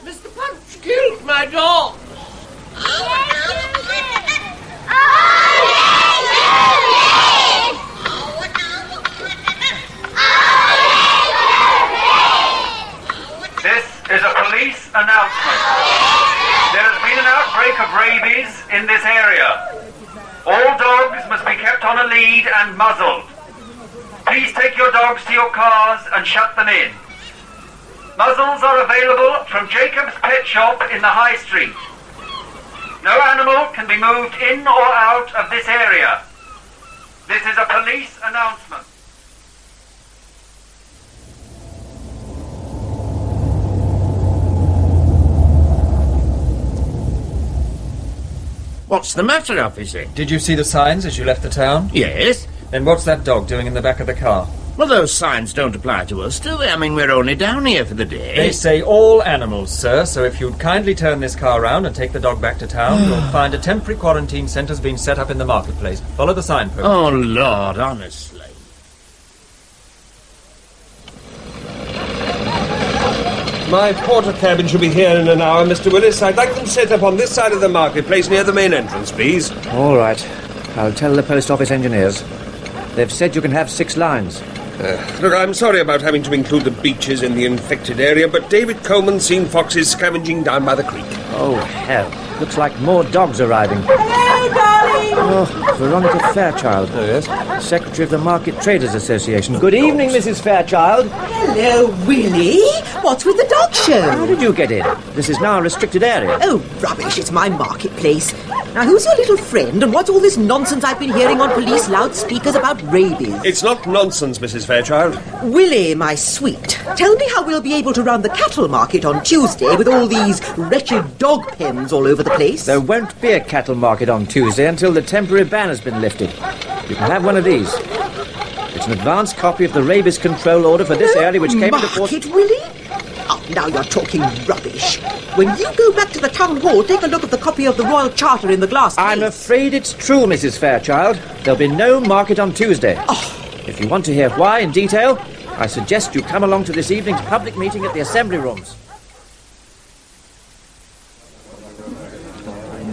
Mr. Punch killed my dog. This is a police announcement. There has been an outbreak of rabies in this area. All dogs must be kept on a lead and muzzled. Please take your dogs to your cars and shut them in. Muzzles are available from Jacob's Pet Shop in the High Street. No animal can be moved in or out of this area. This is a police announcement. What's the matter, officer? Did you see the signs as you left the town? Yes. Then what's that dog doing in the back of the car? Well, those signs don't apply to us, do they? I mean, we're only down here for the day. They say all animals, sir, so if you'd kindly turn this car round and take the dog back to town, you'll find a temporary quarantine centre's been set up in the marketplace. Follow the signpost. Oh, Lord, honestly. My porter cabin should be here in an hour, Mr. Willis. I'd like them set up on this side of the marketplace near the main entrance, please. All right. I'll tell the post office engineers. They've said you can have 6 lines. Look, I'm sorry about having to include the beaches in the infected area, but David Coleman's seen foxes scavenging down by the creek. Oh, hell. Looks like more dogs arriving. Hello, darling! Oh, Veronica Fairchild. Oh, yes? Secretary of the Market Traders Association. Good evening, Mrs. Fairchild. Hello, Willie. What's with the dog show? How did you get in? This is now a restricted area. Oh, rubbish. It's my marketplace. Now, who's your little friend, and what's all this nonsense I've been hearing on police loudspeakers about rabies? It's not nonsense, Mrs. Fairchild. Willie, my sweet, tell me how we'll be able to run the cattle market on Tuesday with all these wretched dog pens all over the place. There won't be a cattle market on Tuesday until the temporary ban has been lifted. You can have one of these. It's an advance copy of the rabies control order for this area which came into force... Market, Willie? Oh, now you're talking rubbish. When you go back to the town hall, take a look at the copy of the Royal Charter in the glass case. I'm afraid it's true, Mrs. Fairchild. There'll be no market on Tuesday. Oh. If you want to hear why in detail, I suggest you come along to this evening's public meeting at the Assembly Rooms.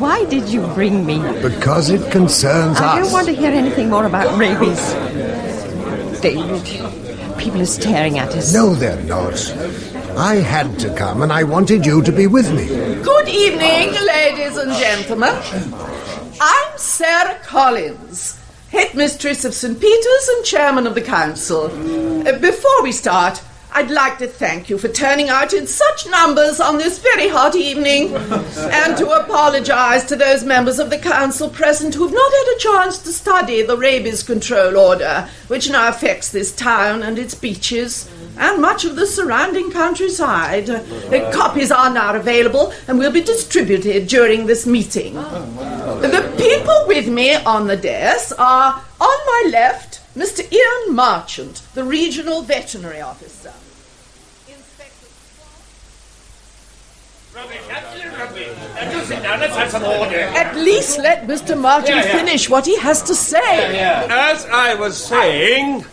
Why did you bring me? Because it concerns us. I don't want to hear anything more about rabies. David, people are staring at us. No, they're not. I had to come, and I wanted you to be with me. Good evening, ladies and gentlemen. I'm Sarah Collins, headmistress of St. Peter's and chairman of the council. Before we start, I'd like to thank you for turning out in such numbers on this very hot evening, and to apologise to those members of the council present who've not had a chance to study the rabies control order, which now affects this town and its beaches, and much of the surrounding countryside. Copies are now available and will be distributed during this meeting. The people with me on the desk are, on my left, Mr. Ian Margent, the Regional Veterinary Officer. At least let Mr. Martin finish what he has to say. As I was saying,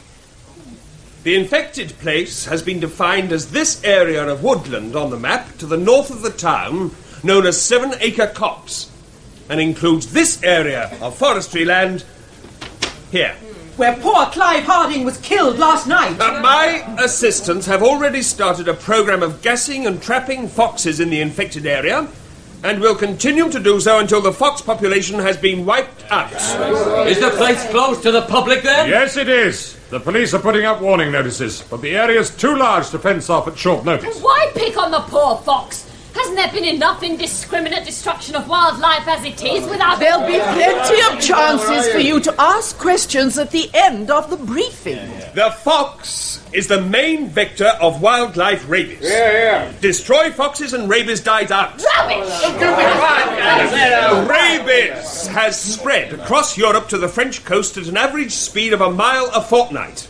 the infected place has been defined as this area of woodland on the map to the north of the town, known as 7 Acre Copse, and includes this area of forestry land here. Where poor Clive Harding was killed last night. My assistants have already started a program of gassing and trapping foxes in the infected area, and will continue to do so until the fox population has been wiped out. Is the place closed to the public then? Yes, it is. The police are putting up warning notices, but the area's too large to fence off at short notice. Why pick on the poor fox? Hasn't there been enough indiscriminate destruction of wildlife as it is without... There'll be plenty of chances for you to ask questions at the end of the briefing. The fox is the main vector of wildlife rabies. Destroy foxes and rabies dies out. Rabies has spread across Europe to the French coast at an average speed of a mile a fortnight.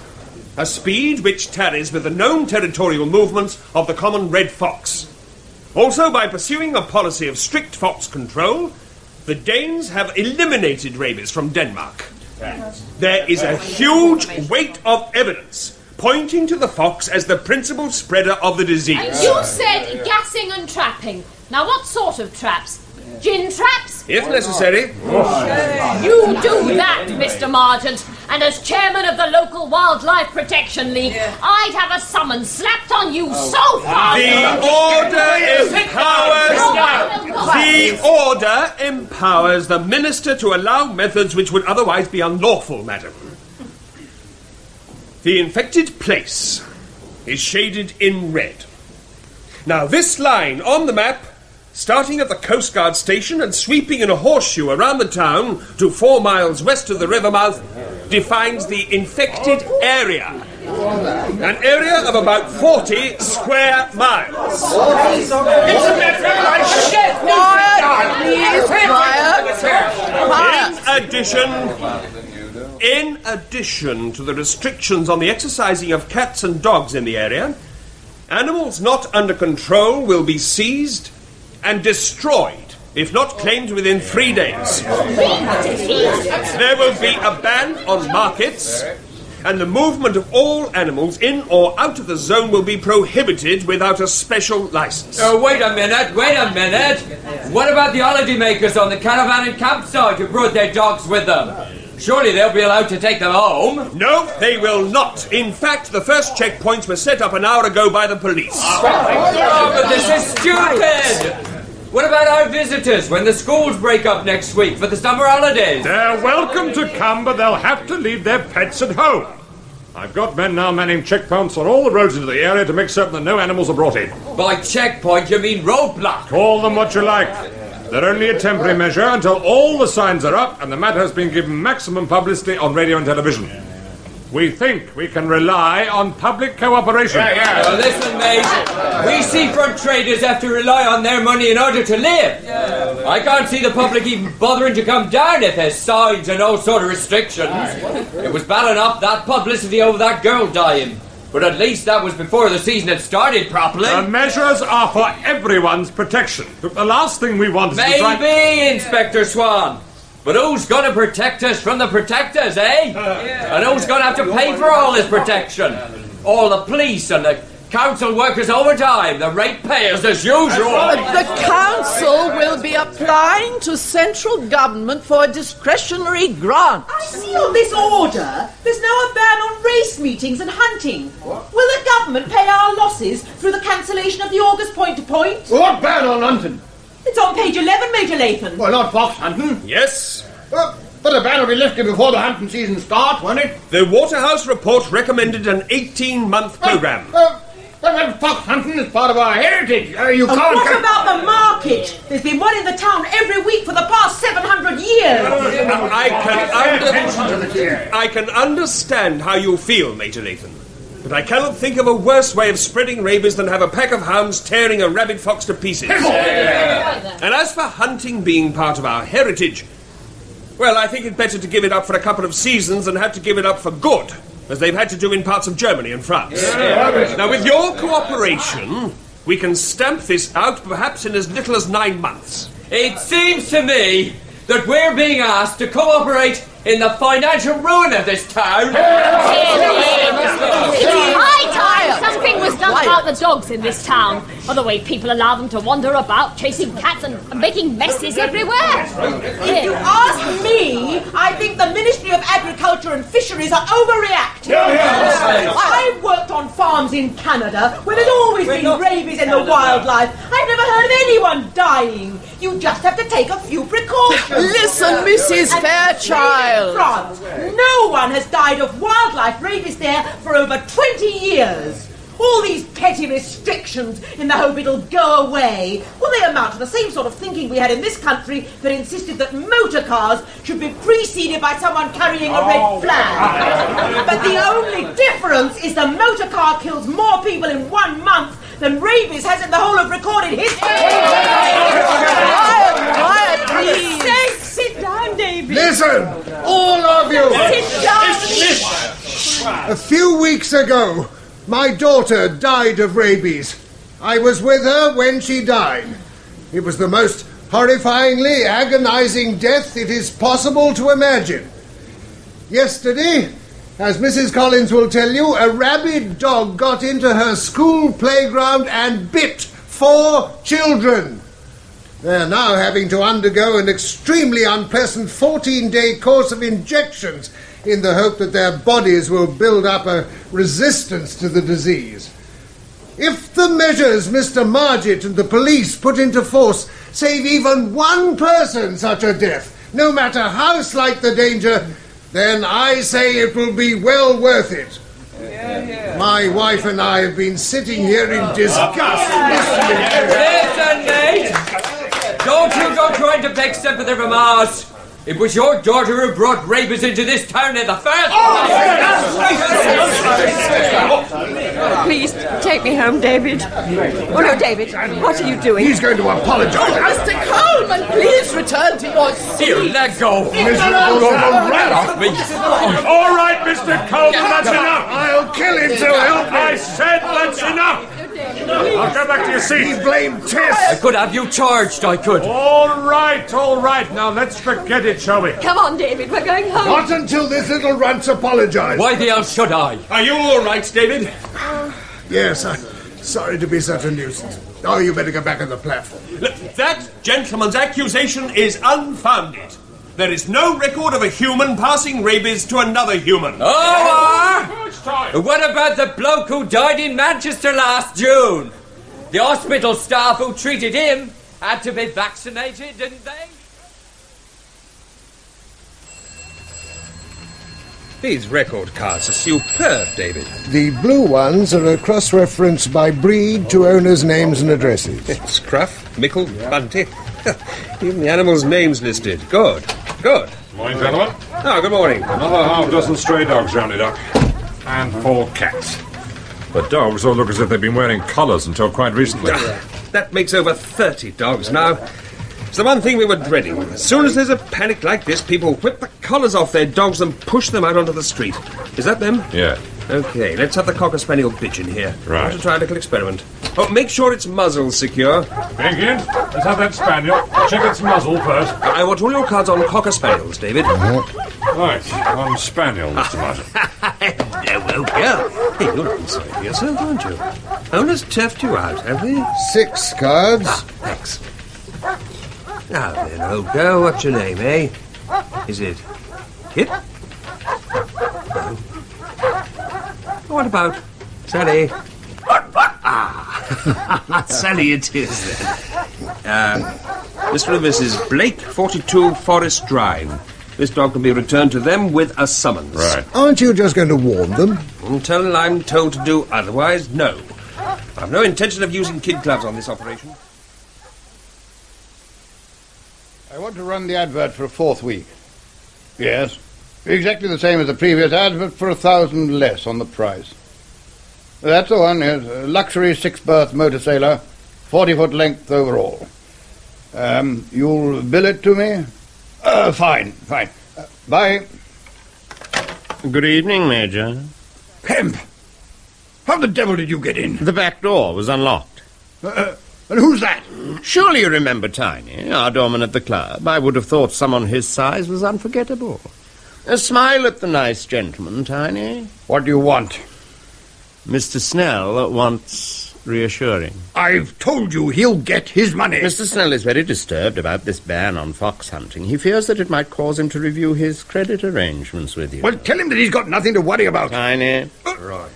A speed which tallies with the known territorial movements of the common red fox. Also, by pursuing a policy of strict fox control, the Danes have eliminated rabies from Denmark. There is a huge weight of evidence pointing to the fox as the principal spreader of the disease. And you said gassing and trapping. Now, what sort of traps? Gin traps? If necessary. You do that, Mr. Margent. And as chairman of the local Wildlife Protection League, I'd have a summons slapped on you so far. The order empowers the minister to allow methods which would otherwise be unlawful, madam. The infected place is shaded in red. Now, this line on the map, starting at the Coast Guard station and sweeping in a horseshoe around the town to 4 miles west of the river mouth, defines the infected area. An area of about 40 square miles. In addition to the restrictions on the exercising of cats and dogs in the area, animals not under control will be seized and destroyed if not claimed within 3 days. There will be a ban on markets, and the movement of all animals in or out of the zone will be prohibited without a special license. Wait a minute. What about the holidaymakers on the caravan and campsite who brought their dogs with them? Surely they'll be allowed to take them home? No, they will not. In fact, the first checkpoints were set up an hour ago by the police. But this is stupid! What about our visitors when the schools break up next week for the summer holidays? They're welcome to come, but they'll have to leave their pets at home. I've got men now manning checkpoints on all the roads into the area to make certain that no animals are brought in. By checkpoint, you mean roadblock? Call them what you like. They're only a temporary measure until all the signs are up and the matter has been given maximum publicity on radio and television. We think we can rely on public cooperation. Well, listen, mate. We seafront traders have to rely on their money in order to live. I can't see the public even bothering to come down if there's signs and all sort of restrictions. It was bad enough, that publicity over that girl dying. But at least that was before the season had started properly. The measures are for everyone's protection. But the last thing we want is to try... Maybe, Inspector Swann. But who's going to protect us from the protectors, eh? And who's going to have to pay for all this protection? All the police and the council workers overtime, the ratepayers as usual. The council will be applying to central government for a discretionary grant. I see on this order there's now a ban on race meetings and hunting. Will the government pay our losses through the cancellation of the August point-to-point? What ban on hunting? It's on page 11, Major Lathan. Well, not fox hunting. Yes? But the ban will be lifted before the hunting season starts, won't it? The Waterhouse report recommended an 18-month programme. But fox hunting is part of our heritage. You And can't... what about the market? There's been one in the town every week for the past 700 years. I can understand how you feel, Major Lathan. But I cannot think of a worse way of spreading rabies than have a pack of hounds tearing a rabid fox to pieces. And as for hunting being part of our heritage, well, I think it better to give it up for a couple of seasons than have to give it up for good, as they've had to do in parts of Germany and France. Now, with your cooperation, we can stamp this out perhaps in as little as 9 months. It seems to me that we're being asked to cooperate in the financial ruin of this town. High time something was done about the dogs in this town, or the way people allow them to wander about, chasing cats and making messes everywhere. If you ask me, I think the Ministry of Agriculture and Fisheries are overreacting. I've worked on farms in Canada where there's always been rabies in the wildlife. I've never heard of anyone dying. You just have to take a few precautions. Listen, Mrs. Fairchild. France, no one has died of wildlife rabies there for over 20 years. All these petty restrictions in the hope it'll go away, well, they amount to the same sort of thinking we had in this country that insisted that motor cars should be preceded by someone carrying a red flag. But the only difference is the motor car kills more people in 1 month than rabies has in the whole of recorded history. Quiet, please. Sit down, David. Listen, all of you. Sit down. A few weeks ago, my daughter died of rabies. I was with her when she died. It was the most horrifyingly agonizing death it is possible to imagine. Yesterday, as Mrs. Collins will tell you, a rabid dog got into her school playground and bit 4 children. They're now having to undergo an extremely unpleasant 14-day course of injections in the hope that their bodies will build up a resistance to the disease. If the measures Mr. Margent and the police put into force save even one person such a death, no matter how slight the danger, then I say it will be well worth it. My wife and I have been sitting here in disgust. Listen, mate! Don't you go trying to beg sympathy from us. It was your daughter who brought rabies into this town in the first place. Please, take me home, David. Oh, no, David, what are you doing? He's going to apologize. Mr. Coleman, please return to your seat. Here, let go. Miserable little rat off me. All right, Mr. Coleman, that's enough. I'll kill him to help me. I said that's enough. I'll go back to your seat. He blamed Tess. I could have you charged, I could. All right. Now let's forget it, shall we? Come on, David, we're going home. Not until this little runt's apologized. Why the hell should I? Are you all right, David? Yes, I'm sorry to be such a nuisance. Oh, you better go back on the platform. Look, that gentleman's accusation is unfounded. There is no record of a human passing rabies to another human. What about the bloke who died in Manchester last June? The hospital staff who treated him Had to be vaccinated, didn't they? These record cards are superb, David. The blue ones are a cross-reference by breed to owners' names and addresses. Scruff, Mickle, Bunty. Even the animals' names listed. Good. Morning, gentlemen. Oh, good morning. Another half dozen stray dogs rounded up. And 4 cats. The dogs all look as if they've been wearing collars until quite recently. That makes over 30 dogs now. It's the one thing we were dreading. As soon as there's a panic like this, people whip the collars off their dogs and push them out onto the street. Is that them? Yeah. OK, let's have the Cocker Spaniel bitch in here. Right. I want to try a little experiment. Oh, make sure its muzzle's secure. Begin. Let's have that spaniel. Check its muzzle first. I want all your cards on Cocker Spaniels, David. Right, on spaniel, Mr. Margent. Well, girl. Hey, you're looking sorry for yourself, aren't you? Owners turfed you out, have they? 6 cards. Thanks. Now then, old girl, what's your name, eh? Is it Kit? No. What about Sally? Sally it is, then. Mr. and Mrs. Blake, 42 Forest Drive. This dog can be returned to them with a summons. Right. Aren't you just going to warn them? Until I'm told to do otherwise, no. I've no intention of using kid gloves on this operation. I want to run the advert for a 4th week. Yes, exactly the same as the previous ad, but for 1,000 less on the price. That's the one, yes. A luxury 6-berth motor sailor, 40-foot length overall. You'll bill it to me? Fine. Bye. Good evening, Major. Kemp! How the devil did you get in? The back door was unlocked. And who's that? Surely you remember Tiny, our doorman at the club. I would have thought someone his size was unforgettable. Smile at the nice gentleman, Tiny. What do you want? Mr. Snell wants reassuring. I've told you he'll get his money. Mr. Snell is very disturbed about this ban on fox hunting. He fears that it might cause him to review his credit arrangements with you. Well, tell him that he's got nothing to worry about. Tiny. Right.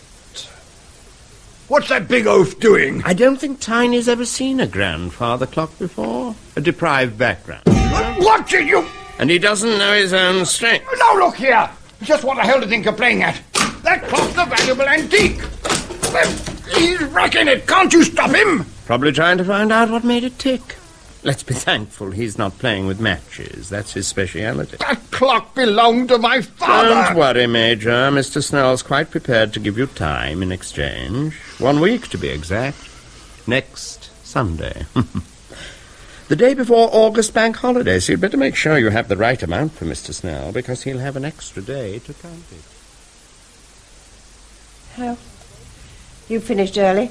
What's that big oaf doing? I don't think Tiny's ever seen a grandfather clock before. A deprived background. What did you... And he doesn't know his own strength. Now look here. Just what the hell do you think you're playing at? That clock's a valuable antique. He's wrecking it. Can't you stop him? Probably trying to find out what made it tick. Let's be thankful he's not playing with matches. That's his speciality. That clock belonged to my father. Don't worry, Major. Mr. Snell's quite prepared to give you time in exchange. 1 week, to be exact. Next Sunday. The day before August bank holiday, so you'd better make sure you have the right amount for Mr. Snell, because he'll have an extra day to count it. Oh, you finished early?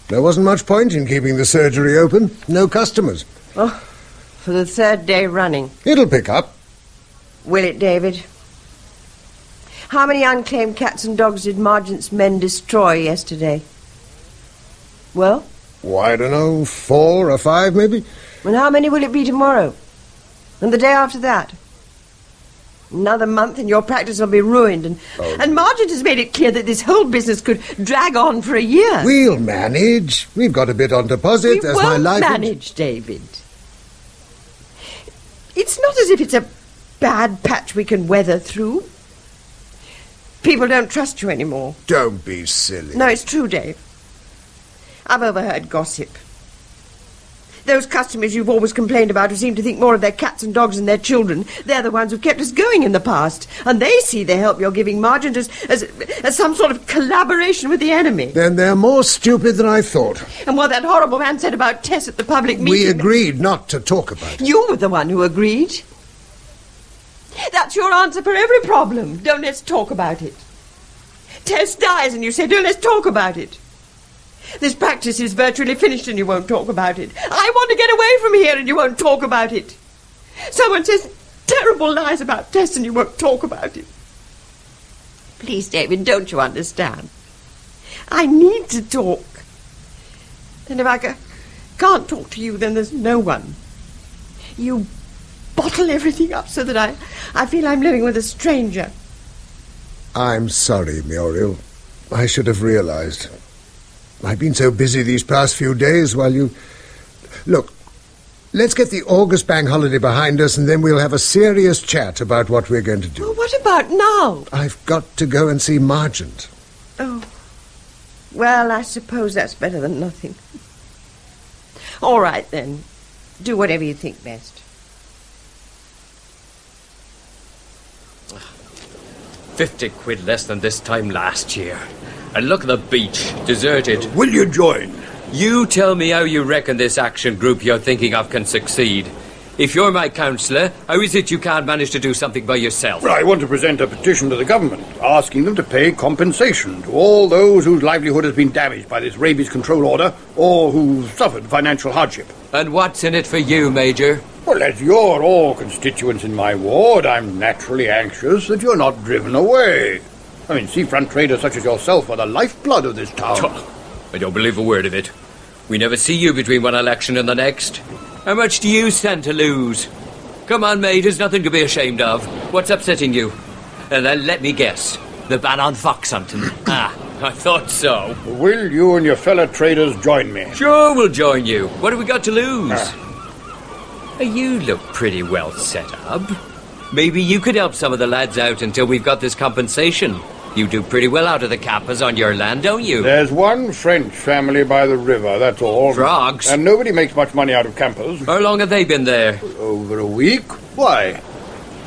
There wasn't much point in keeping the surgery open. No customers. Oh, for the 3rd day running. It'll pick up. Will it, David? How many unclaimed cats and dogs did Margent's men destroy yesterday? Well? Oh, I don't know, 4 or 5 maybe. And how many will it be tomorrow? And the day after that? Another month and your practice will be ruined. And Margent has made it clear that this whole business could drag on for a year. We'll manage. We've got a bit on deposit. We as won't my life manage, David. It's not as if it's a bad patch we can weather through. People don't trust you anymore. Don't be silly. No, it's true, Dave. I've overheard gossip. Those customers you've always complained about who seem to think more of their cats and dogs than their children, they're the ones who've kept us going in the past. And they see the help you're giving Margent as some sort of collaboration with the enemy. Then they're more stupid than I thought. And what that horrible man said about Tess at the public meeting... We agreed not to talk about it. You were the one who agreed. That's your answer for every problem. Don't let's talk about it. Tess dies and you say, don't let's talk about it. This practice is virtually finished and you won't talk about it. I want to get away from here and you won't talk about it. Someone says terrible lies about Tess and you won't talk about it. Please, David, don't you understand? I need to talk. And if I can't talk to you, then there's no one. You bottle everything up so that I feel I'm living with a stranger. I'm sorry, Muriel. I should have realized. I've been so busy these past few days while you... Look, Let's get the August bank holiday behind us, and then we'll have a serious chat about what we're going to do. Well, what about now? I've got to go and see Margent. Oh. Well, I suppose that's better than nothing. All right, then. Do whatever you think best. 50 quid less than this time last year. And look at the beach, deserted. Will you join? You tell me how you reckon this action group you're thinking of can succeed. If you're my counsellor, how is it you can't manage to do something by yourself? Well, I want to present a petition to the government, asking them to pay compensation to all those whose livelihood has been damaged by this rabies control order, or who've suffered financial hardship. And what's in it for you, Major? Well, as you're all constituents in my ward, I'm naturally anxious that you're not driven away. I mean, seafront traders such as yourself are the lifeblood of this town. I don't believe a word of it. We never see you between one election and the next. How much do you stand to lose? Come on, mate, there's nothing to be ashamed of. What's upsetting you? And then let me guess. The ban on fox hunting. I thought so. Will you and your fellow traders join me? Sure, we'll join you. What have we got to lose? You look pretty well set up. Maybe you could help some of the lads out until we've got this compensation. You do pretty well out of the cappers on your land, don't you? There's one French family by the river, that's all. Frogs? And nobody makes much money out of campers. How long have they been there? Over a week. Why?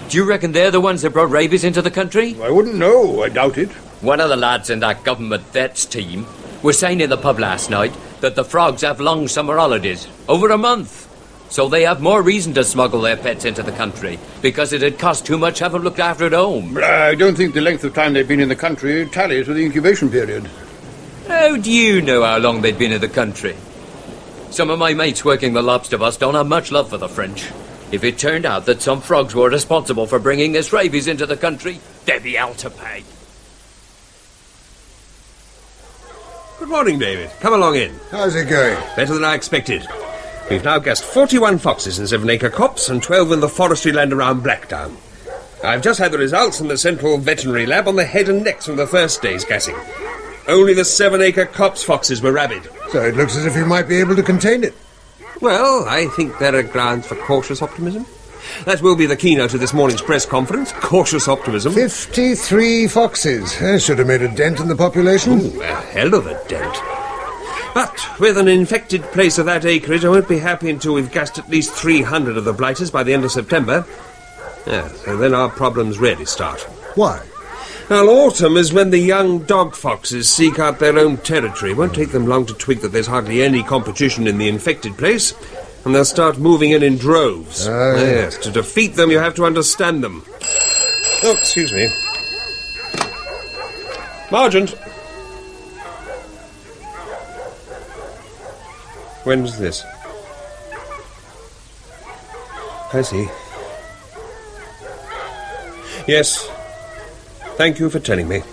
Do you reckon they're the ones that brought rabies into the country? I wouldn't know. I doubt it. One of the lads in that government vets team was saying in the pub last night that the frogs have long summer holidays. Over a month. So they have more reason to smuggle their pets into the country, because it'd cost too much to have them looked after at home. I don't think the length of time they've been in the country tallies with the incubation period. How do you know how long they'd been in the country? Some of my mates working the lobster bus don't have much love for the French. If it turned out that some frogs were responsible for bringing this rabies into the country, they'd be hell to pay. Good morning, David. Come along in. How's it going? Better than I expected. We've now gassed 41 foxes in 7-acre copse and 12 in the forestry land around Blackdown. I've just had the results from the Central Veterinary Lab on the head and necks from the first day's gassing. Only the 7-acre copse foxes were rabid. So it looks as if you might be able to contain it. Well, I think there are grounds for cautious optimism. That will be the keynote of this morning's press conference, cautious optimism. 53 foxes. That should have made a dent in the population. Ooh, a hell of a dent. But with an infected place of that acreage, I won't be happy until we've gassed at least 300 of the blighters by the end of September. Yeah, so then our problems really start. Why? Well, autumn is when the young dog foxes seek out their own territory. It won't take them long to twig that there's hardly any competition in the infected place, and they'll start moving in droves. Yes, to defeat them, you have to understand them. Oh, excuse me. Margent. When's this? I see. Yes. Thank you for telling me.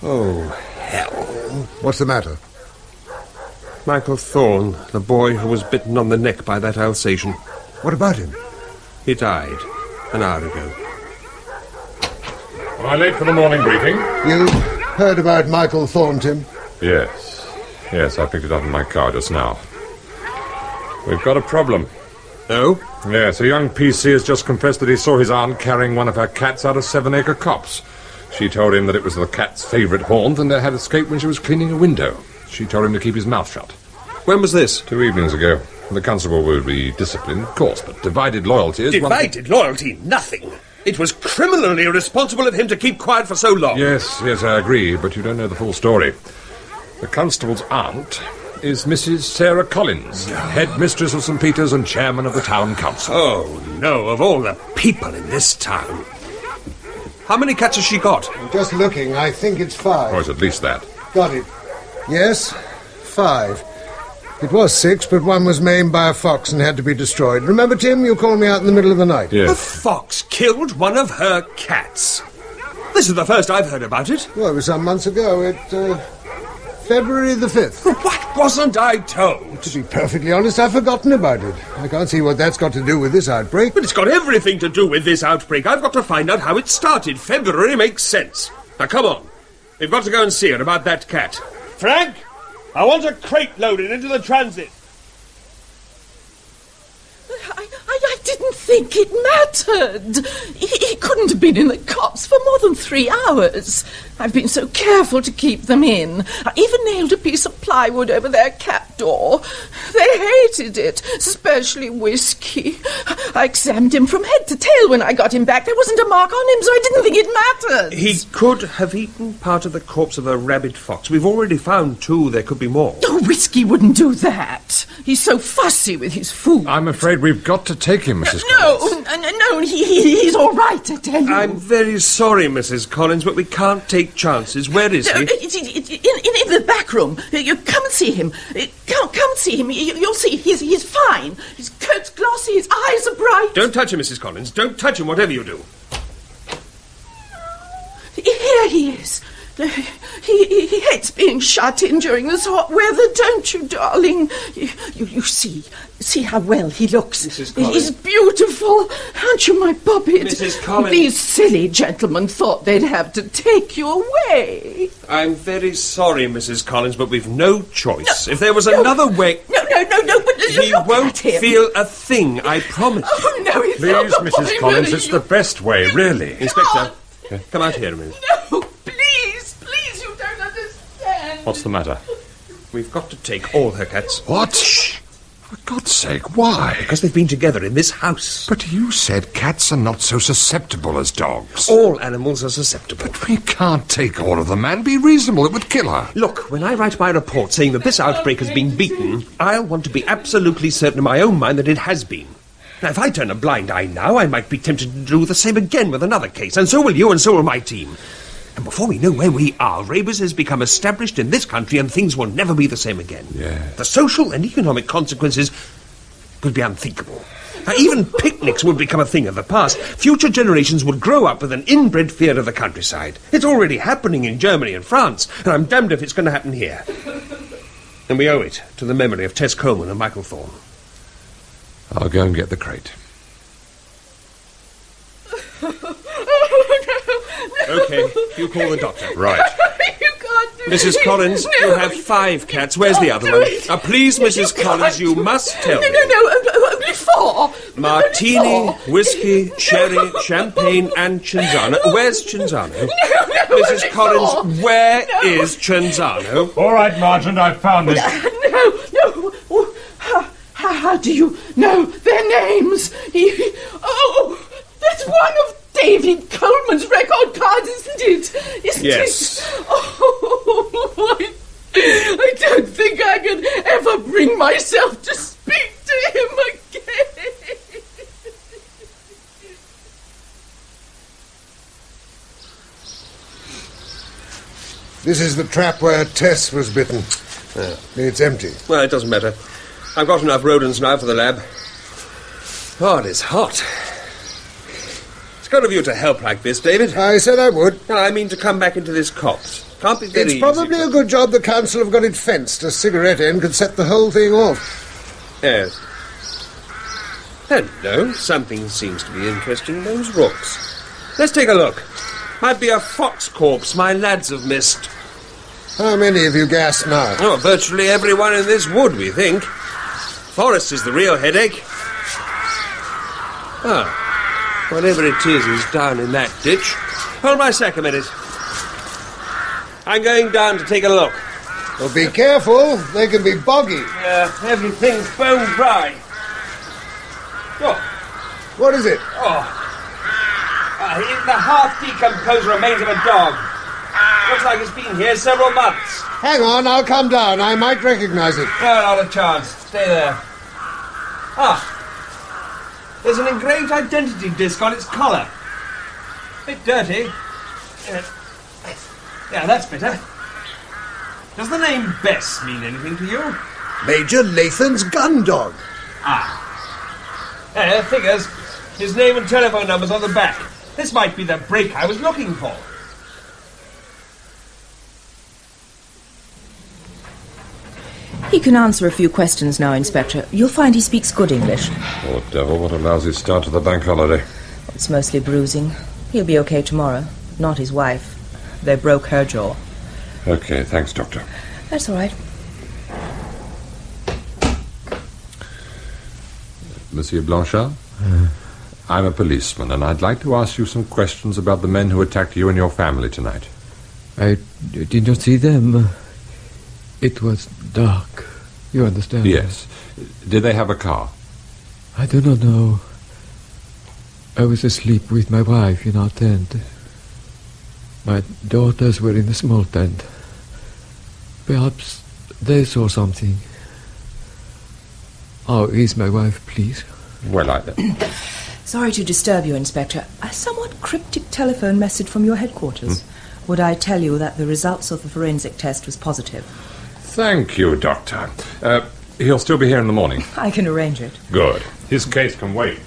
Oh, hell. What's the matter? Michael Thorne, the boy who was bitten on the neck by that Alsatian. What about him? He died an hour ago. Am I late for the morning briefing? You heard about Michael Thorne, Tim? Yes. Yes, I picked it up in my car just now. We've got a problem. Oh? Yes, a young PC has just confessed that he saw his aunt carrying one of her cats out of 7-acre copse. She told him that it was the cat's favourite haunt and it had escaped when she was cleaning a window. She told him to keep his mouth shut. When was this? 2 evenings ago. The constable will be disciplined, of course, but divided loyalty is Divided loyalty? Nothing. It was criminally irresponsible of him to keep quiet for so long. Yes, I agree, but you don't know the full story. The constable's aunt is Mrs. Sarah Collins, head mistress of St. Peter's and chairman of the town council. Oh, no, of all the people in this town. How many cats has she got? I'm just looking. I think it's 5. Oh, it's at least that. Got it. Yes, 5. It was 6, but one was maimed by a fox and had to be destroyed. Remember, Tim, you called me out in the middle of the night? Yes. A fox killed one of her cats. This is the first I've heard about it. Well, it was some months ago. February the 5th. What wasn't I told? To be perfectly honest, I've forgotten about it. I can't see what that's got to do with this outbreak. But it's got everything to do with this outbreak. I've got to find out how it started. February makes sense. Now, come on. We've got to go and see her about that cat. Frank? I want a crate loaded into the transit. I didn't think it mattered. He couldn't have been in the cops for more than 3 hours. I've been so careful to keep them in. I even nailed a piece of plywood over their cab door. They hated it, especially Whiskey. I examined him from head to tail when I got him back. There wasn't a mark on him, so I didn't think it mattered. He could have eaten part of the corpse of a rabid fox. We've already found 2. There could be more. Oh, Whiskey wouldn't do that. He's so fussy with his food. I'm afraid we've got to take him, Mrs. Collins. No, he's all right, I tell you. I'm very sorry, Mrs. Collins, but we can't take chances. Where is he? In the back room. You come and see him. Come see him. You'll see he's fine. His coat's glossy, his eyes are bright. Don't touch him, Mrs. Collins. Don't touch him, whatever you do. Here he is. He hates being shut in during this hot weather, don't you, darling? You see how well he looks. Mrs. Collins. He's beautiful. Aren't you, my puppet? Mrs. Collins. These silly gentlemen thought they'd have to take you away. I'm very sorry, Mrs. Collins, but we've no choice. If there was another way... No, but he won't feel a thing, I promise. Oh, no, he's Please, not. Mrs. Collins, it's the best way, really. Inspector, come out here a minute. No, please, you don't understand. What's the matter? We've got to take all her cats. What? Shh. For God's sake, why? Because they've been together in this house. But you said cats are not so susceptible as dogs. All animals are susceptible. But we can't take all of them, man. Be reasonable, it would kill her. Look, when I write my report saying that this outbreak has been beaten, I'll want to be absolutely certain in my own mind that it has been. Now, if I turn a blind eye now, I might be tempted to do the same again with another case, and so will you, and so will my team. And before we know where we are, rabies has become established in this country and things will never be the same again. Yeah. The social and economic consequences could be unthinkable. Now, even picnics would become a thing of the past. Future generations would grow up with an inbred fear of the countryside. It's already happening in Germany and France, and I'm damned if it's going to happen here. And we owe it to the memory of Tess Coleman and Michael Thorne. I'll go and get the crate. Okay, you call the doctor. Right. You can't do Mrs. it. Collins, No. you have 5 cats. Where's the other one? Please, Mrs. Collins, you must tell me. No, only 4. Martini, whiskey, sherry, champagne, and Cinzano. Where's Cinzano? Mrs. Collins, where is Cinzano? All right, Margent, I've found it. No. How do you know their names? That's one of David Coleman's record cards, isn't it? Isn't Yes. it? Oh, I don't think I could ever bring myself to speak to him again. This is the trap where Tess was bitten. It's empty. Well, it doesn't matter. I've got enough rodents now for the lab. Oh, it is hot. It's good of you to help like this, David. I said I would. No, I mean to come back into this copse. Can't be very It's probably easy. a good job the council have got it fenced. A cigarette end could set the whole thing off. Yes. Hello, something seems to be interesting in those rocks. Let's take a look. Might be a fox corpse my lads have missed. How many have you gassed now? Oh, virtually everyone in this wood, we think. Forest is the real headache. Ah, whatever it is down in that ditch. Hold my sack a minute. I'm going down to take a look. Well, be careful. They can be boggy. Everything's bone dry. Oh. What is it? The half-decomposed remains of a dog. Looks like it's been here several months. Hang on, I'll come down. I might recognize it. No, not a chance. Stay there. There's an engraved identity disc on its collar. Bit dirty. Yeah, that's better. Does the name Bess mean anything to you? Major Lathan's gun dog. Figures. His name and telephone number's on the back. This might be the break I was looking for. He can answer a few questions now, Inspector. You'll find he speaks good English. Poor devil, what a lousy start to the bank holiday. It's mostly bruising. He'll be okay tomorrow. Not his wife. They broke her jaw. Okay, thanks, Doctor. That's all right. Monsieur Blanchard? I'm a policeman, and I'd like to ask you some questions about the men who attacked you and your family tonight. I did not see them. It was dark. You understand? Yes. Did they have a car? I do not know. I was asleep with my wife in our tent. My daughters were in the small tent. Perhaps they saw something. Oh, is my wife, please? Well, Sorry to disturb you, Inspector. A somewhat cryptic telephone message from your headquarters. Would I tell you that the results of the forensic test was positive? Thank you, Doctor. He'll still be here in the morning. I can arrange it. Good. His case can wait.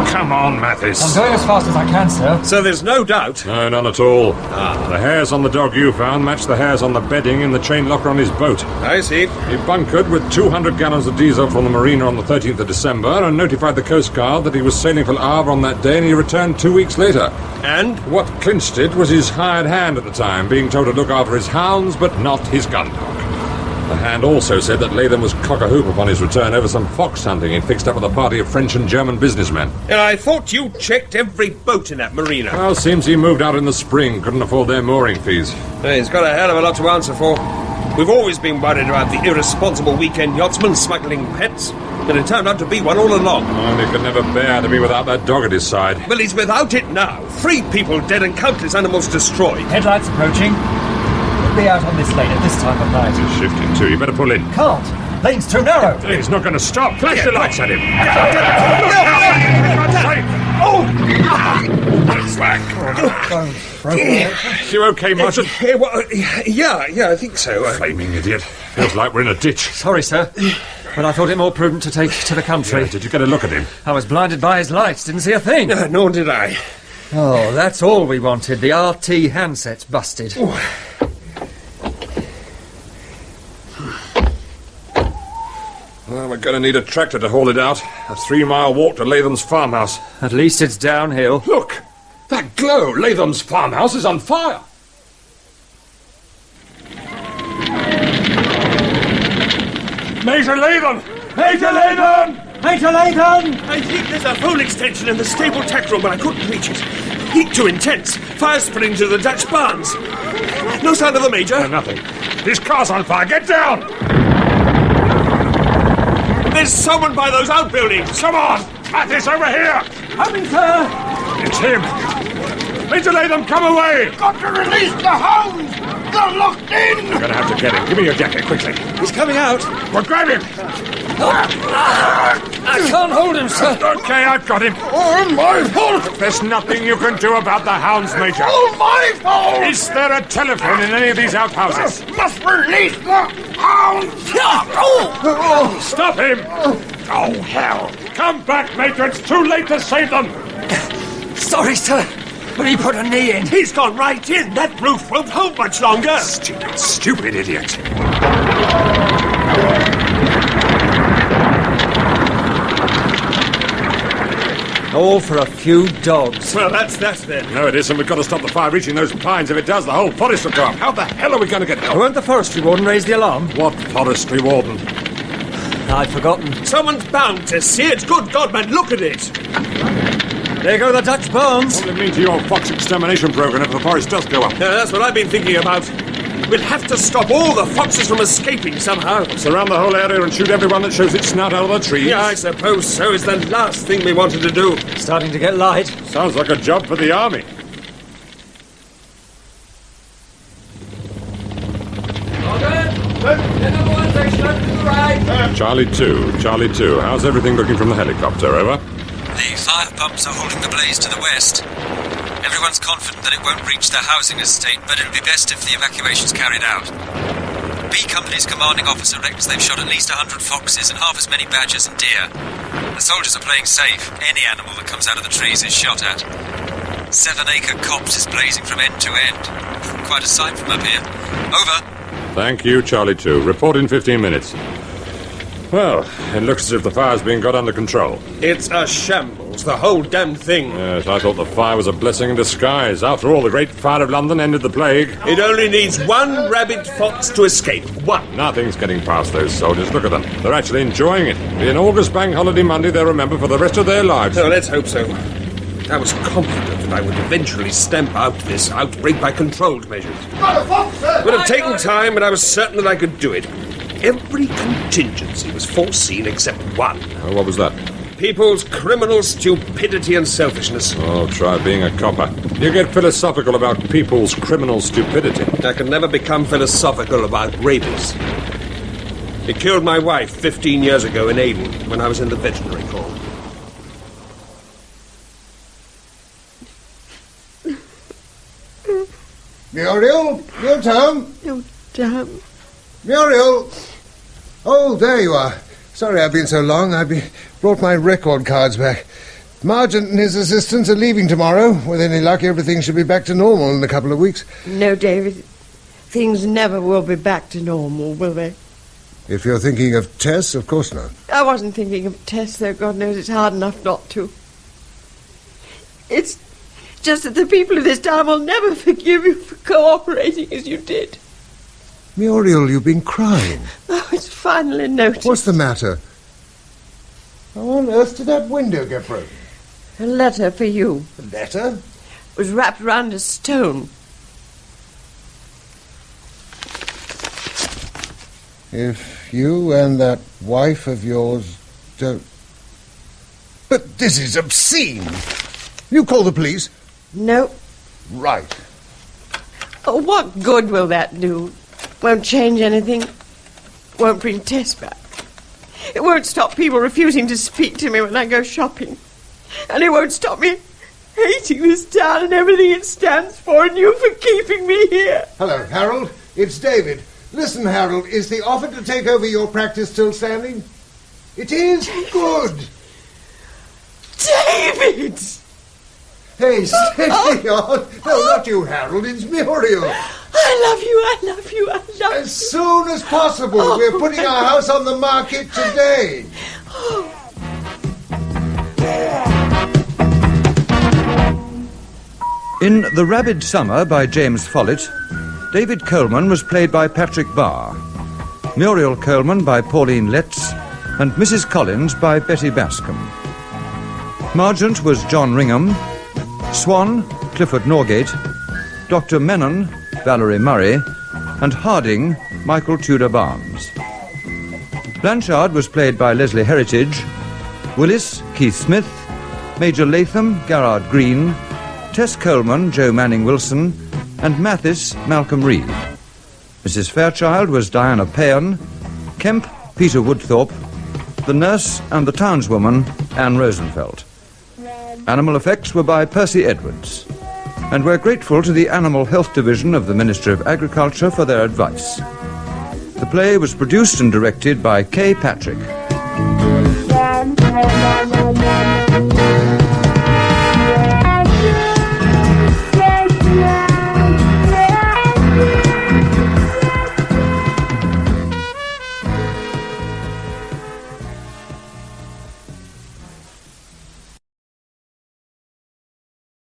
Come on, Mathis. I'm going as fast as I can, sir. So there's no doubt? No, none at all. The hairs on the dog you found match the hairs on the bedding in the chain locker on his boat. I see. He bunkered with 200 gallons of diesel from the marina on the 13th of December and notified the Coast Guard that he was sailing for Havre on that day, and he returned 2 weeks later. And? What clinched it was his hired hand at the time, being told to look after his hounds, but not his gun dog. The hand also said that Lathan was cock-a-hoop upon his return over some fox hunting he'd fixed up with a party of French and German businessmen. And I thought you checked every boat in that marina. Well, seems he moved out in the spring, couldn't afford their mooring fees. Hey, he's got a hell of a lot to answer for. We've always been worried about the irresponsible weekend yachtsman smuggling pets, and it turned out to be one all along. And he could never bear to be without that dog at his side. Well, he's without it now. 3 people dead and countless animals destroyed. Headlights approaching. Be out on this lane at this time of night. He's shifting too. You better pull in. Can't. Lane's too narrow. He's not going to stop. Flash the lights at him. You okay, Margent? Yeah, I think so. Flaming idiot. Feels like we're in a ditch. Sorry, sir. But I thought it more prudent to take to the country. Yeah, did you get a look at him? I was blinded by his lights. Didn't see a thing. Nor did I. Oh, that's all we wanted. The RT handset's busted. Well, we're going to need a tractor to haul it out. A 3-mile walk to Lathan's farmhouse. At least it's downhill. Look! That glow! Lathan's farmhouse is on fire! Major Lathan! Major Lathan! Major Lathan! I think there's a phone extension in the stable tack room, but I couldn't reach it. Heat too intense. Fire spreading to the Dutch barns. No sign of the Major? Nothing. His car's on fire. Get down! There's someone by those outbuildings. Come on! Mathis, over here! Coming, sir! It's him! Major Lathan, come away! Got to release the hounds! They're locked in! You're going to have to get him. Give me your jacket, quickly. He's coming out. Well, grab him! I can't hold him, sir. Okay, I've got him. Oh, my fault! There's nothing you can do about the hounds, Major. Oh, my fault! Is there a telephone in any of these outhouses? Must release the hounds! Stop him! Oh, hell! Come back, Major. It's too late to save them. Sorry, sir. But he put a knee in. He's gone right in. That roof won't hold much longer. Stupid idiot. All for a few dogs. Well, that's then. No, it isn't. We've got to stop the fire reaching those pines. If it does, the whole forest will go up. How the hell are we going to get help? Won't the forestry warden raise the alarm? What forestry warden? I've forgotten. Someone's bound to see it. Good God, man, look at it. There go the Dutch barns. What will it mean to your fox extermination program if the forest does go up? Yeah, that's what I've been thinking about. We'll have to stop all the foxes from escaping somehow. Surround the whole area and shoot everyone that shows its snout out of the trees? Yeah, I suppose so. It's the last thing we wanted to do. Starting to get light. Sounds like a job for the army. Charlie 2. How's everything looking from the helicopter? Over? The fire pumps are holding the blaze to the west. Everyone's confident that it won't reach their housing estate, but it'll be best if the evacuation's carried out. B Company's commanding officer reckons they've shot at least 100 foxes and half as many badgers and deer. The soldiers are playing safe. Any animal that comes out of the trees is shot at. 7-acre copse is blazing from end to end. Quite a sight from up here. Over. Thank you, Charlie 2. Report in 15 minutes. Well, it looks as if the fire's being got under control. It's a shambles. shambles, the whole damn thing. Yes, I thought the fire was a blessing in disguise. After all, the Great Fire of London ended the plague. It only needs one rabid fox to escape. One. Nothing's getting past those soldiers. Look at them. They're actually enjoying it. It'll be an August bank holiday Monday they'll remember for the rest of their lives. Oh, let's hope so. I was confident that I would eventually stamp out this outbreak by controlled measures. It would have taken time, but I was certain that I could do it. Every contingency was foreseen except one. Oh, what was that? People's criminal stupidity and selfishness. Oh, try being a copper. You get philosophical about people's criminal stupidity. I can never become philosophical about rabies. It killed my wife 15 years ago in Aden when I was in the veterinary corps. Muriel, you're home. Oh, damn. Muriel! Oh, there you are. Sorry I've been so long. Brought my record cards back. Margent and his assistants are leaving tomorrow. With any luck, everything should be back to normal in a couple of weeks. No, David. Things never will be back to normal, will they? If you're thinking of Tess, of course not. I wasn't thinking of Tess, though God knows it's hard enough not to. It's just that the people of this town will never forgive you for cooperating as you did. Muriel, you've been crying. Oh, it's finally noticed. What's the matter? How on earth did that window get broken? A letter for you. A letter? It was wrapped round a stone. If you and that wife of yours don't... But this is obscene. You call the police? No. Right. Oh, what good will that do? Won't change anything. Won't bring Tess back. It won't stop people refusing to speak to me when I go shopping. And it won't stop me hating this town and everything it stands for, and you for keeping me here. Hello, Harold. It's David. Listen, Harold, is the offer to take over your practice still standing? It is? Good. David! Hey, steady on. No, not you, Harold. It's Muriel. I love you, I love you, I love you. As soon as possible. We're putting our house on the market today. In The Rabid Summer by James Follett, David Coleman was played by Patrick Barr, Muriel Coleman by Pauline Letts, and Mrs. Collins by Betty Baskcomb. Margent was John Ringham, Swann, Clifford Norgate, Dr. Menon, Valerie Murray, and Harding, Michael Tudor Barnes. Blanchard was played by Leslie Heritage, Willis, Keith Smith, Major Lathan, Garard Green, Tess Coleman, Joe Manning Wilson, and Mathis, Malcolm Reid. Mrs. Fairchild was Diana Payan, Kemp, Peter Woodthorpe, the nurse and the townswoman, Anne Rosenfeld. Animal effects were by Percy Edwards. And we're grateful to the Animal Health Division of the Ministry of Agriculture for their advice. The play was produced and directed by Kay Patrick.